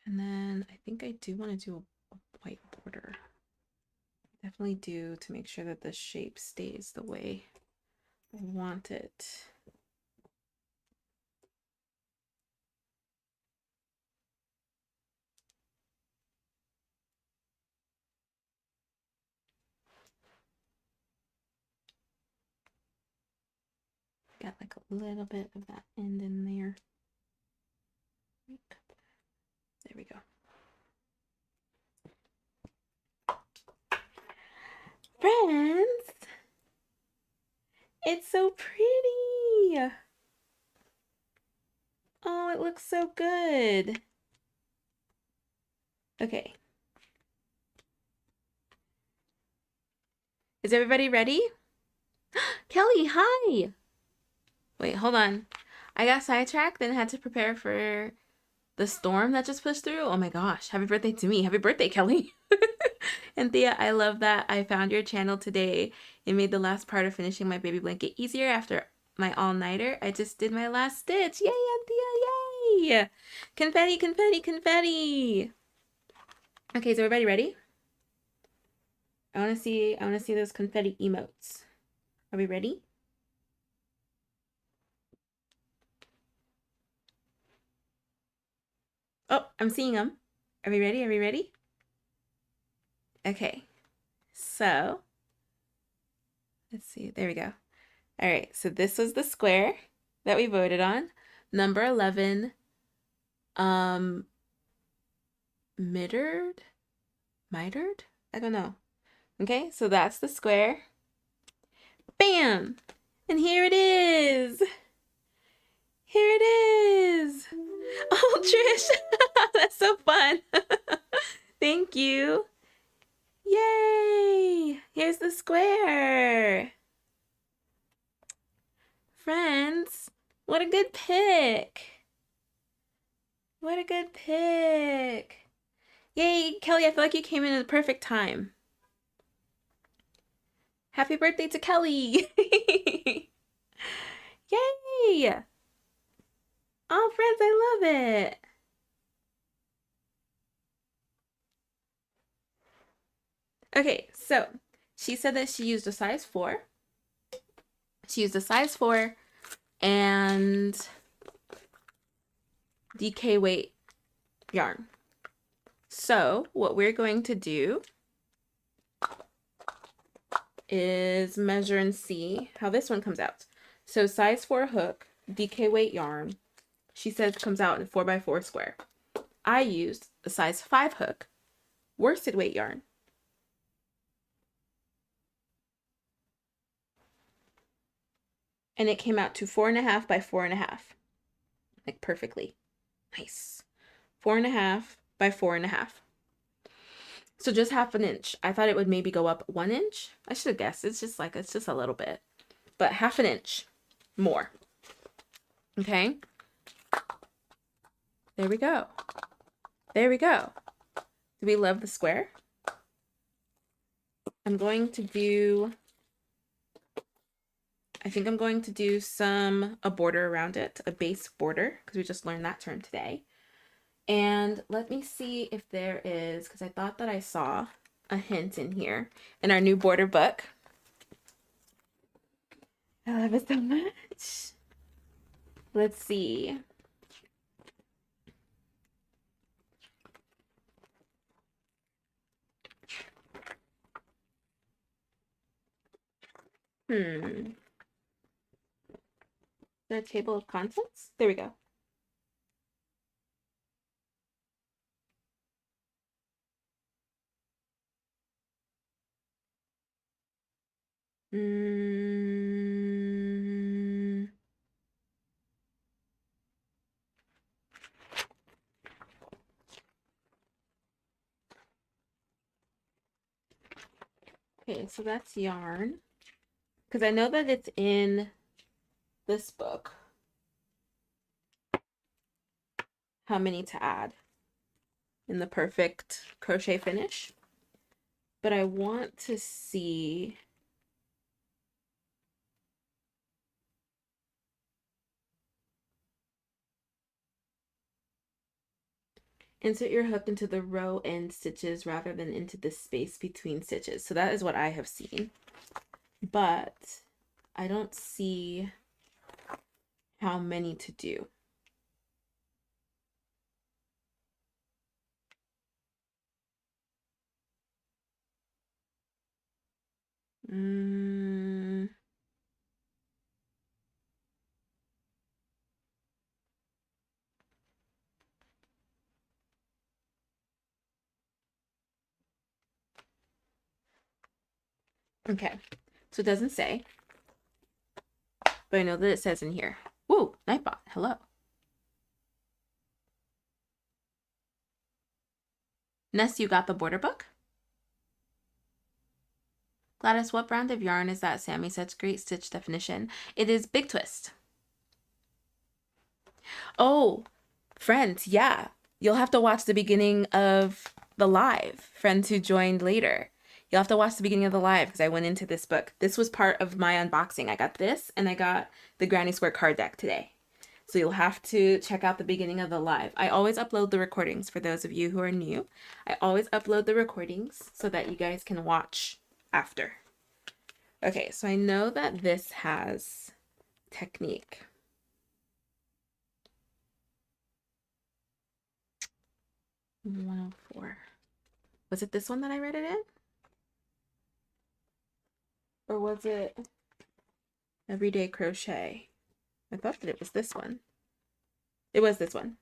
And then I think I do want to do a white border. Definitely do, to make sure that the shape stays the way I want it. Got like a little bit of that end in there. There we go. Friends, it's so pretty. Oh, it looks so good. Okay. Is everybody ready? Kelly, hi. Wait, hold on. I got sidetracked and had to prepare for the storm that just pushed through. Oh my gosh. Happy birthday to me. Happy birthday, Kelly. And Thea, I love that I found your channel today. It made the last part of finishing my baby blanket easier after my all-nighter. I just did my last stitch. Yay, Anthea, yay! Confetti, confetti, confetti. Okay, is everybody ready? I want to see those confetti emotes. Are we ready? Oh, I'm seeing them. Are we ready? Are we ready? Okay. So, let's see. There we go. All right. So this was the square that we voted on. Number 11, mitred? Mitered? I don't know. Okay, so that's the square. Bam! And here it is. Here it is. Oh, Trish, that's so fun. Thank you. Yay! Here's the square. Friends, what a good pick. What a good pick. Yay, Kelly, I feel like you came in at the perfect time. Happy birthday to Kelly. Yay! Oh, friends, I love it. Okay, so she said that she used a size 4. She used a size 4 and DK weight yarn. So what we're going to do is measure and see how this one comes out. So size 4 hook, DK weight yarn. She says comes out in 4x4 square. I used a size 5 hook, worsted weight yarn. And it came out to 4.5 by 4.5. Like perfectly. Nice. 4.5 by 4.5. So just half an inch. I thought it would maybe go up 1 inch. I should have guessed. It's just a little bit. But half an inch more. Okay. There we go. There we go. Do we love the square? I'm going to do, I think I'm going to do a border around it, a base border, because we just learned that term today. And let me see if there is, because I thought that I saw a hint in here in our new border book. I love it so much. Let's see. The table of contents? There we go. Okay, so that's yarn. Because I know that it's in this book. How many to add in the perfect crochet finish. But I want to see. Insert your hook into the row end stitches rather than into the space between stitches. So that is what I have seen. But I don't see how many to do. Okay, so it doesn't say, but I know that it says in here. Woo, Nightbot, hello. Ness, you got the border book? Gladys, what brand of yarn is that? Sammy says great stitch definition. It is Big Twist. Oh, friends, yeah. You'll have to watch the beginning of the live, friends who joined later. You'll have to watch the beginning of the live because I went into this book. This was part of my unboxing. I got this and I got the Granny Square card deck today. So you'll have to check out the beginning of the live. I always upload the recordings for those of you who are new. I always upload the recordings so that you guys can watch after. Okay, so I know that this has technique. $104. Was it this one that I read it in? Or was it Everyday Crochet? I thought that it was this one. It was this one.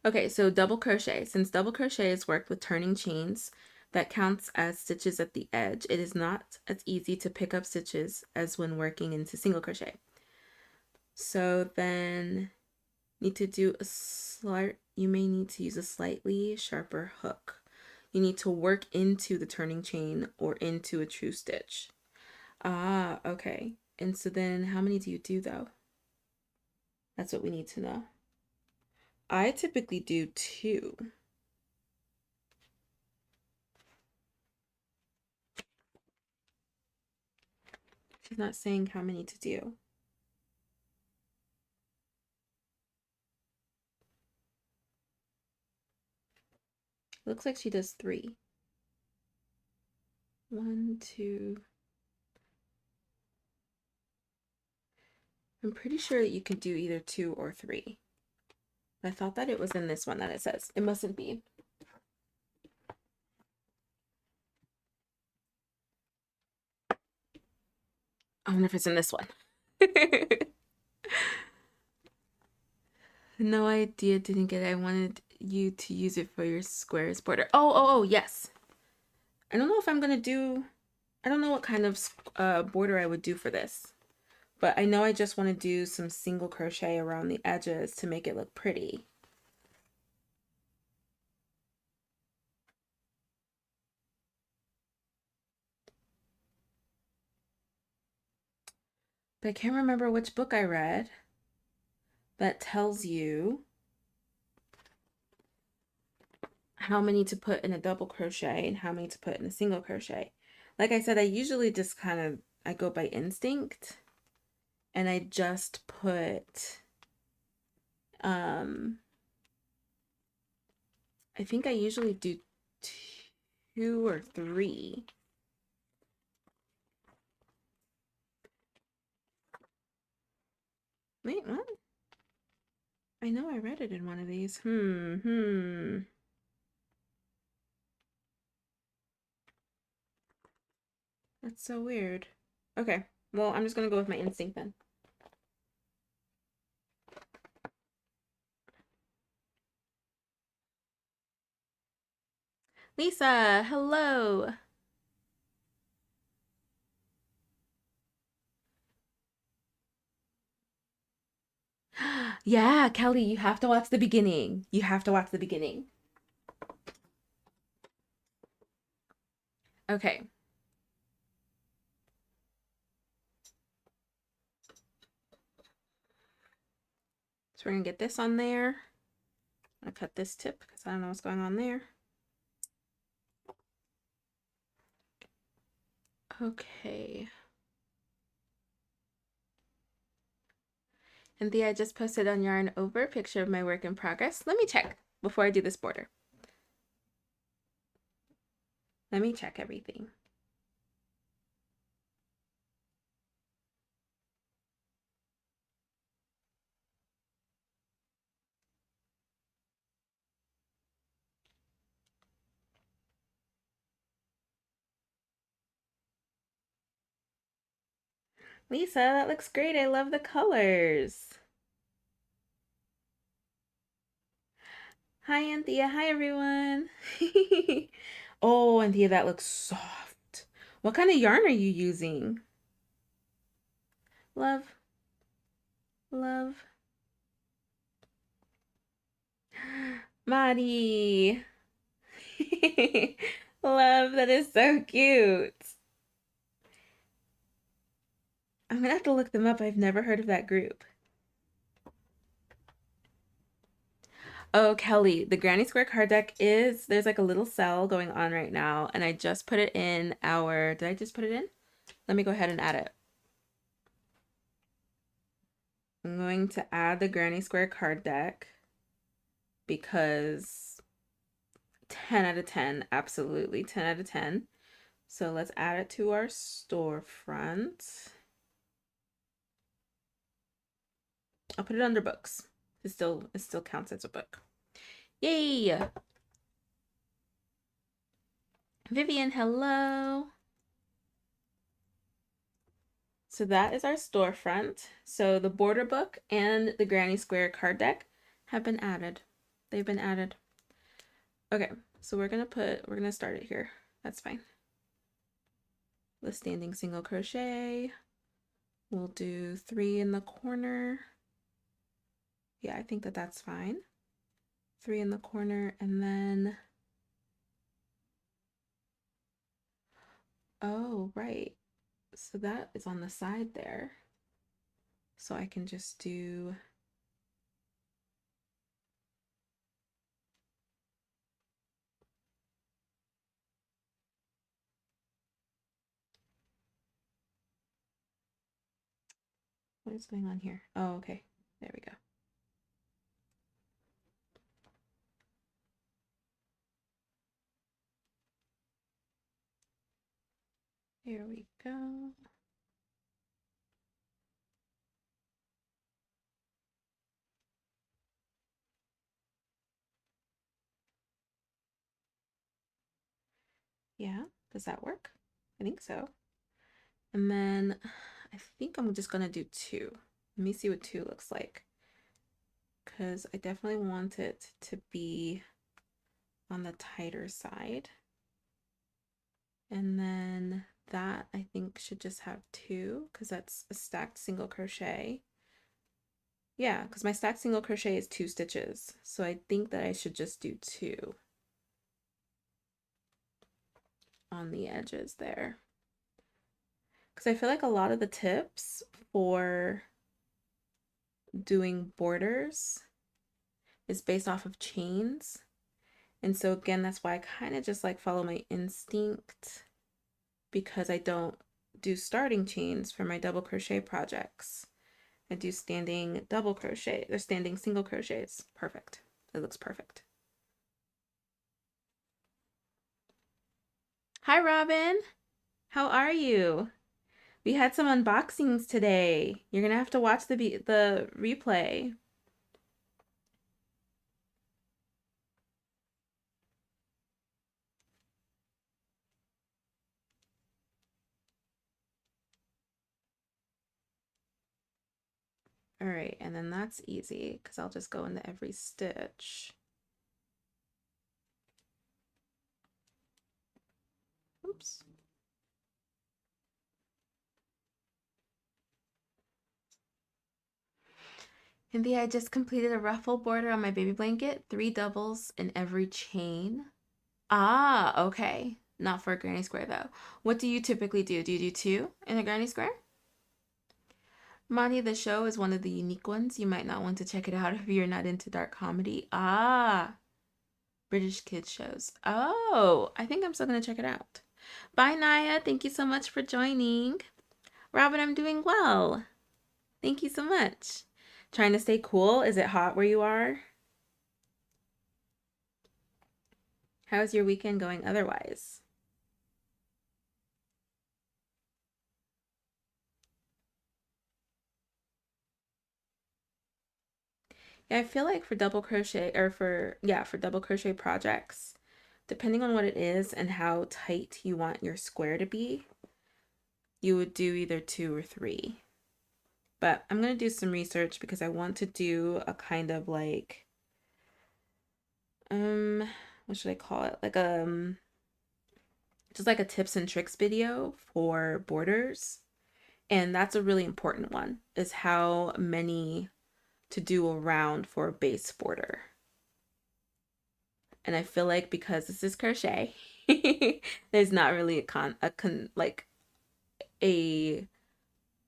Okay, so double crochet. Since double crochet is worked with turning chains, that counts as stitches at the edge. It is not as easy to pick up stitches as when working into single crochet. So then need to do you may need to use a slightly sharper hook. You need to work into the turning chain or into a true stitch. Ah, okay. And so then how many do you do though? That's what we need to know. I typically do 2. She's not saying how many to do. Looks like she does 3. 1, 2. I'm pretty sure that you can do either 2 or 3. I thought that it was in this one that it says. It mustn't be. I wonder if it's in this one. No idea, didn't get it. I wanted you to use it for your squares border. Oh, yes. I don't know if I'm gonna do, I don't know what kind of border I would do for this. But I know I just want to do some single crochet around the edges to make it look pretty. But I can't remember which book I read that tells you how many to put in a double crochet and how many to put in a single crochet. Like I said, I usually just I go by instinct, and I just put, I think I usually do 2 or 3. Wait, what? I know I read it in one of these. That's so weird. Okay, well, I'm just gonna go with my instinct then. Lisa, hello. Yeah, Kelly, you have to watch the beginning. You have to watch the beginning. Okay. So we're gonna get this on there. I'm gonna cut this tip because I don't know what's going on there. Okay. And I just posted on Yarn Over a picture of my work in progress. Let me check before I do this border. Let me check everything. Lisa, that looks great. I love the colors. Hi, Anthea. Hi, everyone. Oh, Anthea, that looks soft. What kind of yarn are you using? Love. Love. Maddie. Love, that is so cute. I'm gonna have to look them up. I've never heard of that group. Oh, Kelly, the Granny Square card deck there's like a little sale going on right now, and I just put it in did I just put it in? Let me go ahead and add it. I'm going to add the Granny Square card deck because 10 out of 10, absolutely 10 out of 10. So let's add it to our storefront. I'll put it under books. It still counts as a book. Yay! Vivian, hello. So that is our storefront. So the border book and the Granny Square card deck have been added. They've been added. Okay, so we're gonna start it here. That's fine. The standing single crochet. We'll do 3 in the corner. Yeah, I think that's fine. 3 in the corner, and then, oh, right. So that is on the side there. So I can just do What is going on here? Oh, okay. There we go. Here we go. Yeah, does that work? I think so. And then I think I'm just gonna do 2. Let me see what 2 looks like. Because I definitely want it to be on the tighter side. And then that I think should just have 2 because that's a stacked single crochet. Yeah, because my stacked single crochet is 2 stitches. So I think that I should just do 2 on the edges there. Because I feel like a lot of the tips for doing borders is based off of chains. And so again, that's why I kind of just like follow my instinct, because I don't do starting chains for my double crochet projects. I do standing double crochet. They're standing single crochets. Perfect. It looks perfect. Hi, Robin. How are you? We had some unboxings today. You're gonna have to watch the replay. All right, and then that's easy because I'll just go into every stitch. Oops. Hindi, I just completed a ruffle border on my baby blanket, 3 doubles in every chain. Ah, okay. Not for a granny square though. What do you typically do? Do you do 2 in a granny square? Monty, the show is one of the unique ones. You might not want to check it out if you're not into dark comedy. Ah, British kids shows. Oh, I think I'm still going to check it out. Bye, Naya. Thank you so much for joining. Robin, I'm doing well. Thank you so much. Trying to stay cool. Is it hot where you are? How's your weekend going otherwise? Yeah, I feel like for double crochet or for double crochet projects, depending on what it is and how tight you want your square to be, you would do either 2 or 3. But I'm going to do some research because I want to do a kind of like what should I call it? Like just like a tips and tricks video for borders. And that's a really important one, is how many to do around for a base border. And I feel like because this is crochet, there's not really like a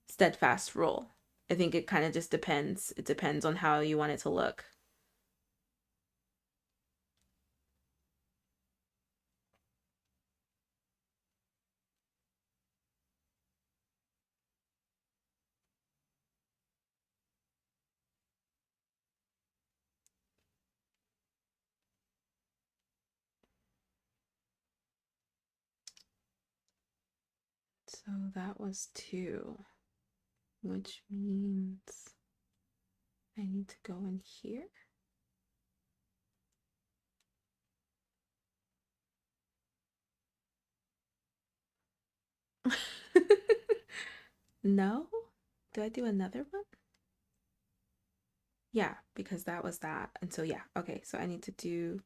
steadfast rule. I think it kind of just depends. It depends on how you want it to look. So that was 2, which means I need to go in here. No? Do I do another one? Yeah, because that was that. And so, yeah. Okay, so I need to do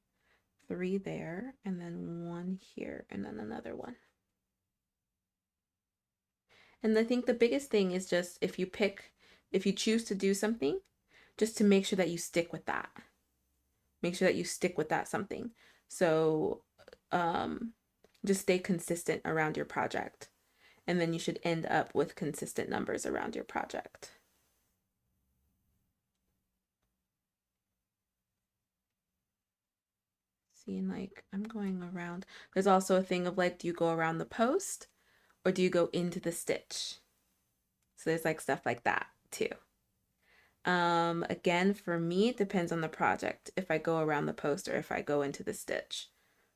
3 there and then 1 here and then another one. And I think the biggest thing is just if you choose to do something, just to make sure that you stick with that. Make sure that you stick with that something. So just stay consistent around your project. And then you should end up with consistent numbers around your project. Seeing like I'm going around. There's also a thing of like, do you go around the post or do you go into the stitch? So there's like stuff like that 2. Again, for me, it depends on the project, if I go around the post or if I go into the stitch.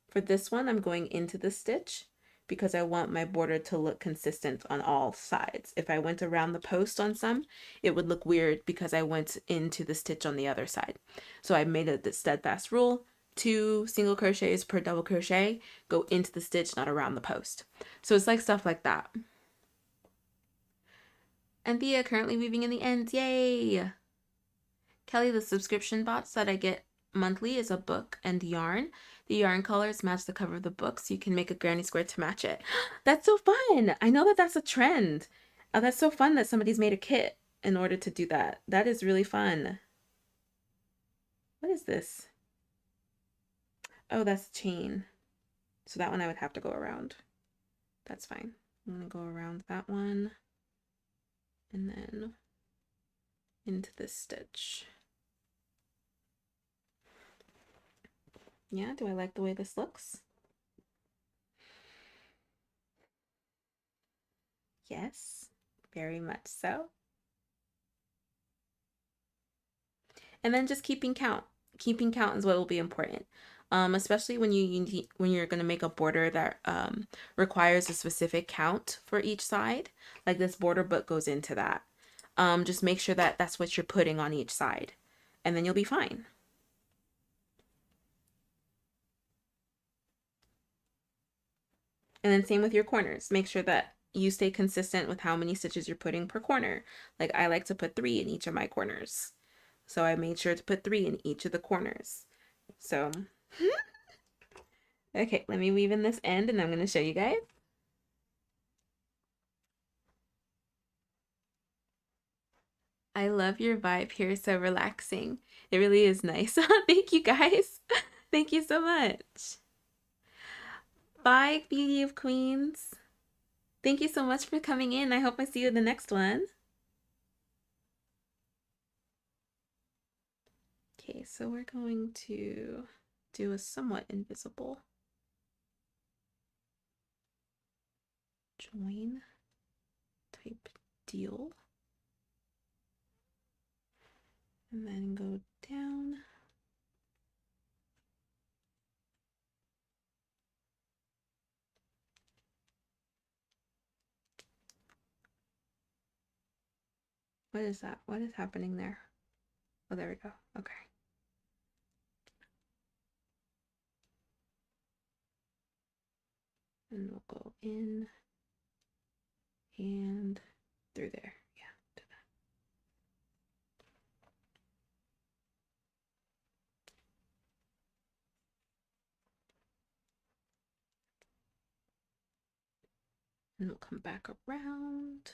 For this one, I'm going into the stitch because I want my border to look consistent on all sides. If I went around the post on some, it would look weird because I went into the stitch on the other side. So I made a steadfast rule: 2 single crochets per double crochet, go into the stitch, not around the post. So it's like stuff like that. And Thea currently weaving in the ends, yay! Kelly, the subscription box that I get monthly is a book and yarn. The yarn colors match the cover of the book, so you can make a granny square to match it. That's so fun! I know that that's a trend. Oh, that's so fun that somebody's made a kit in order to do that. That is really fun. What is this? Oh, that's chain. So that one I would have to go around. That's fine. I'm gonna go around that one and then into this stitch. Yeah, do I like the way this looks? Yes, very much so. And then just keeping count. Keeping count is what will be important. Especially when you're going to make a border that requires a specific count for each side. Like this border book goes into that. Just make sure that that's what you're putting on each side, and then you'll be fine. And then same with your corners. Make sure that you stay consistent with how many stitches you're putting per corner. Like I like to put 3 in each of my corners. So I made sure to put 3 in each of the corners. So, okay, let me weave in this end and I'm going to show you guys. I love your vibe here, so relaxing. It really is nice. Thank you guys. Thank you so much. Bye, Beauty of Queens. Thank you so much for coming in. I hope I see you in the next one. Okay, so we're going to do a somewhat invisible join type deal. And then go down. What is that? What is happening there? Oh, there we go. Okay. And we'll go in and through there. Yeah, do that. And we'll come back around.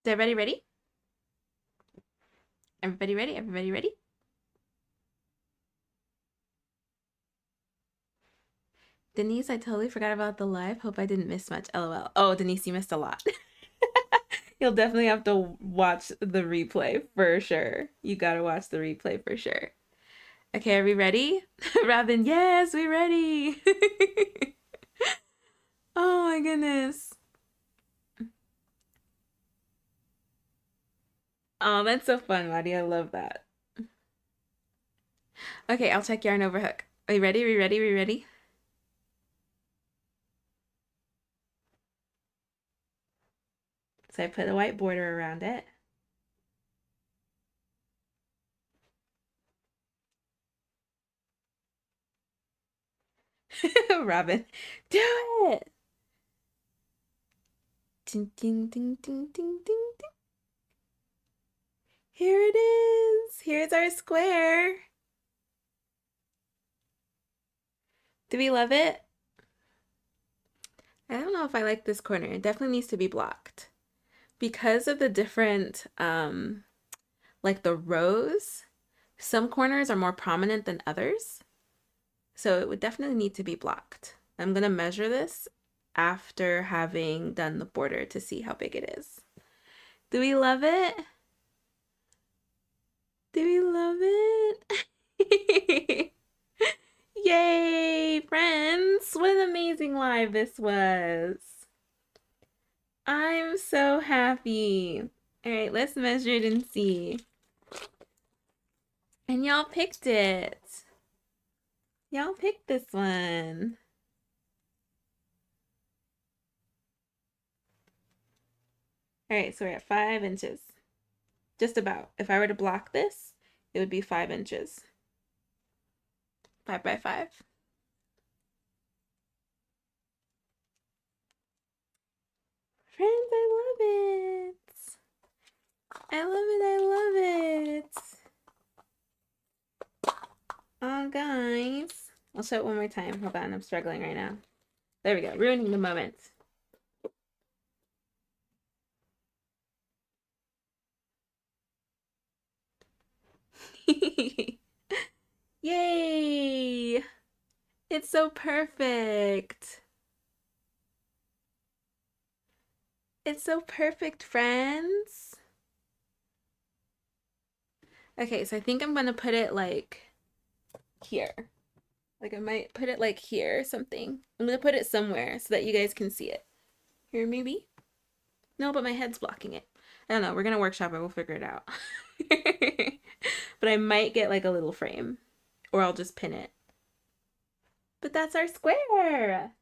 Is everybody ready? Everybody ready? Everybody ready? Denise, I totally forgot about the live. Hope I didn't miss much. LOL. Oh, Denise, you missed a lot. You'll definitely have to watch the replay for sure. You gotta watch the replay for sure. Okay, are we ready? Robin, yes, we're ready. Oh my goodness. Oh, that's so fun, Maddie. I love that. Okay, I'll check yarn over hook. Are you ready? Are we ready? Are we ready? So I put a white border around it. Robin, do it! Ding, ding, ding, ding, ding, ding, ding. Here it is. Here's our square. Do we love it? I don't know if I like this corner. It definitely needs to be blocked. Because of the different, like the rows, some corners are more prominent than others. So it would definitely need to be blocked. I'm gonna measure this after having done the border to see how big it is. Do we love it? Do we love it? Yay, friends! What an amazing live this was. I'm so happy. All right, let's measure it and see. And y'all picked it. Y'all picked this one. All right, so we're at 5 inches. Just about. If I were to block this, it would be 5 inches. 5 by 5. Friends, I love it. I love it. I love it. Oh, guys. I'll show it one more time. Hold on. I'm struggling right now. There we go. Ruining the moment. Yay! It's so perfect. It's so perfect, friends. Okay, so I think I'm gonna put it like here. Like I might put it like here or something. I'm gonna put it somewhere so that you guys can see it. Here maybe? No, but my head's blocking it. I don't know. We're gonna workshop it. We'll figure it out. But I might get like a little frame or I'll just pin it. But that's our square.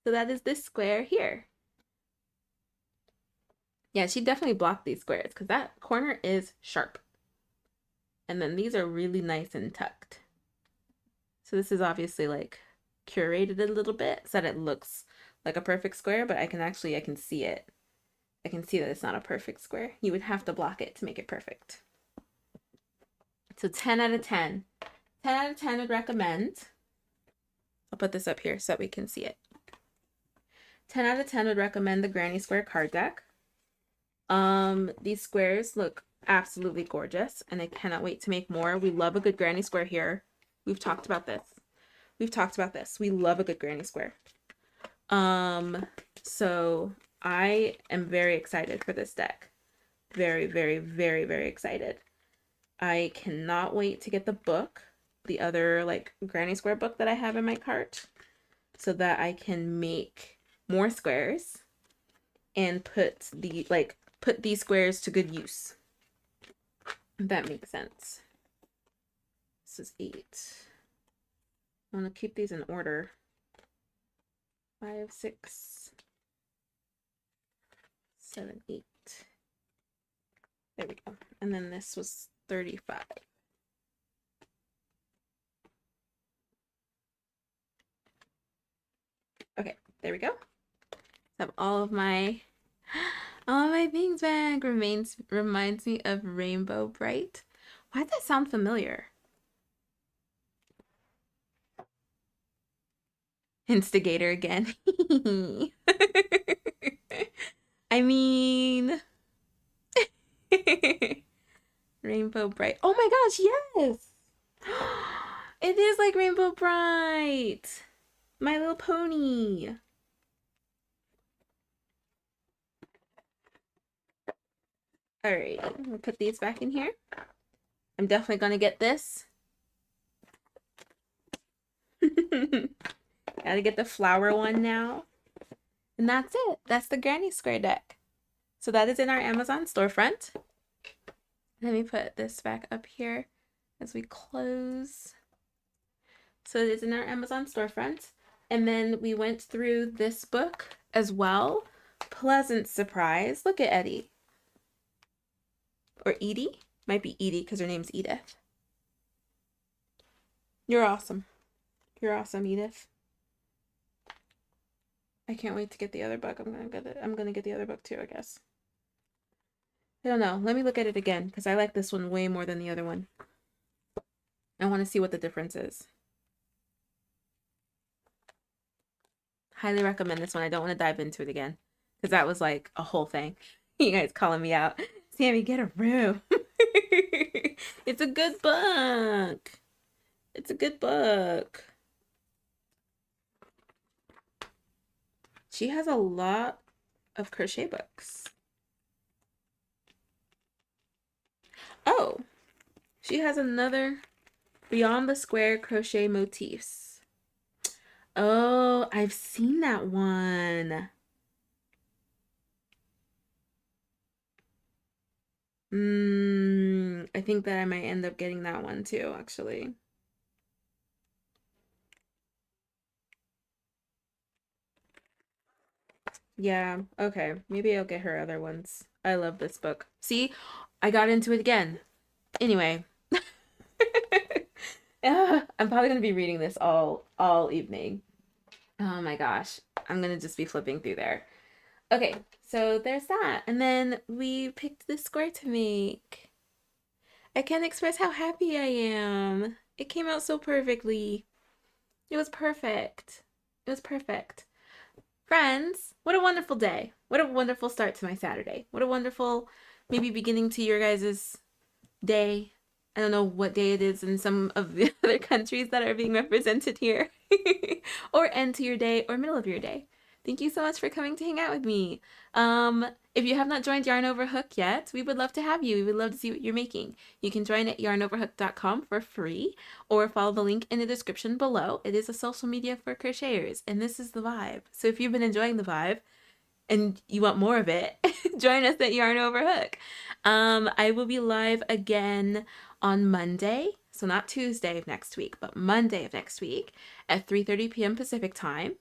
So that is this square here. Yeah, she definitely blocked these squares because that corner is sharp. And then these are really nice and tucked. So this is obviously like curated a little bit so that it looks like a perfect square, but I can see it. I can see that it's not a perfect square. You would have to block it to make it perfect. So 10 out of 10. 10 out of 10 would recommend. I'll put this up here so that we can see it. 10 out of 10 would recommend the Granny Square card deck. These squares look absolutely gorgeous and I cannot wait to make more. We love a good Granny Square here. We've talked about this. We love a good Granny Square. So I am very excited for this deck. Very, very, very, very excited. I cannot wait to get the book, the other like Granny Square book that I have in my cart, so that I can make more squares and put these squares to good use. If that makes sense. This is 8. I want to keep these in order. 5, 6, 7, 8. There we go. And then this was 35. Okay, there we go. Have all of my things back. Reminds me of Rainbow Bright. Why does that sound familiar? Instigator again. I mean, Rainbow Bright. Oh my gosh, yes! It is like Rainbow Bright. My Little Pony. All right, I'm gonna put these back in here. I'm definitely gonna get this. Gotta get the flower one now. And that's it. That's the Granny Square deck. So that is in our Amazon storefront. Let me put this back up here as we close. So it is in our Amazon storefront. And then we went through this book as well. Pleasant surprise. Look at Eddie. Or Edie. Might be Edie because her name's Edith. You're awesome. You're awesome, Edith. I can't wait to get the other book. I'm gonna get the other book too, I guess. I don't know. Let me look at it again because I like this one way more than the other one. I want to see what the difference is. Highly recommend this one. I don't want to dive into it again because that was like a whole thing. You guys calling me out. Sammy, get a room. It's a good book. It's a good book. She has a lot of crochet books. Oh, she has another Beyond the Square Crochet Motifs. Oh, I've seen that one. I think that I might end up getting that one too, actually. Yeah, okay. Maybe I'll get her other ones. I love this book. See, I got into it again. Anyway, I'm probably gonna be reading this all evening. Oh my gosh, I'm gonna just be flipping through there. Okay, so there's that, and then we picked this square to make. I can't express how happy I am. It came out so perfectly. It was perfect. It was perfect. Friends, what a wonderful day. What a wonderful start to my Saturday. What a wonderful maybe beginning to your guys' day. I don't know what day it is in some of the other countries that are being represented here. Or end to your day or middle of your day. Thank you so much for coming to hang out with me. If you have not joined Yarn Over Hook yet, we would love to have you. We would love to see what you're making. You can join at yarnoverhook.com for free or follow the link in the description below. It is a social media for crocheters, and this is the vibe. So if you've been enjoying the vibe and you want more of it, join us at Yarn Over Hook. I will be live again on Monday, so not Tuesday of next week, but Monday of next week at 3:30 p.m. Pacific time.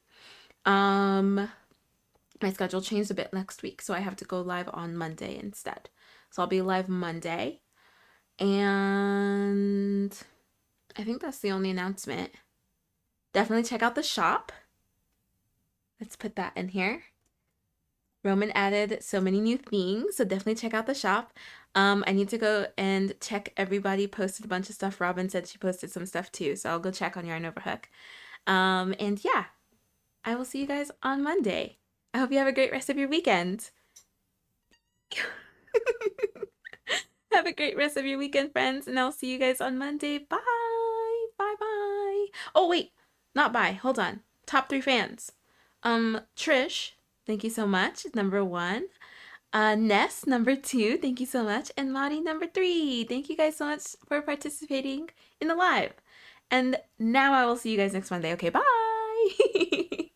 My schedule changed a bit next week, so I have to go live on Monday instead. So I'll be live Monday, and I think that's the only announcement. Definitely check out the shop. Let's put that in here. Roman added so many new things, so definitely check out the shop. I need to go and check. Everybody posted a bunch of stuff. Robin said she posted some stuff too, so I'll go check on Yarn Over Hook. And yeah, I will see you guys on Monday. I hope you have a great rest of your weekend. Have a great rest of your weekend, friends, and I'll see you guys on Monday. Bye. Bye bye. Oh, wait. Not bye. Hold on. Top 3 fans. Trish, thank you so much. Number 1. Ness, number 2. Thank you so much. And Lottie, number 3. Thank you guys so much for participating in the live. And now I will see you guys next Monday. Okay, bye.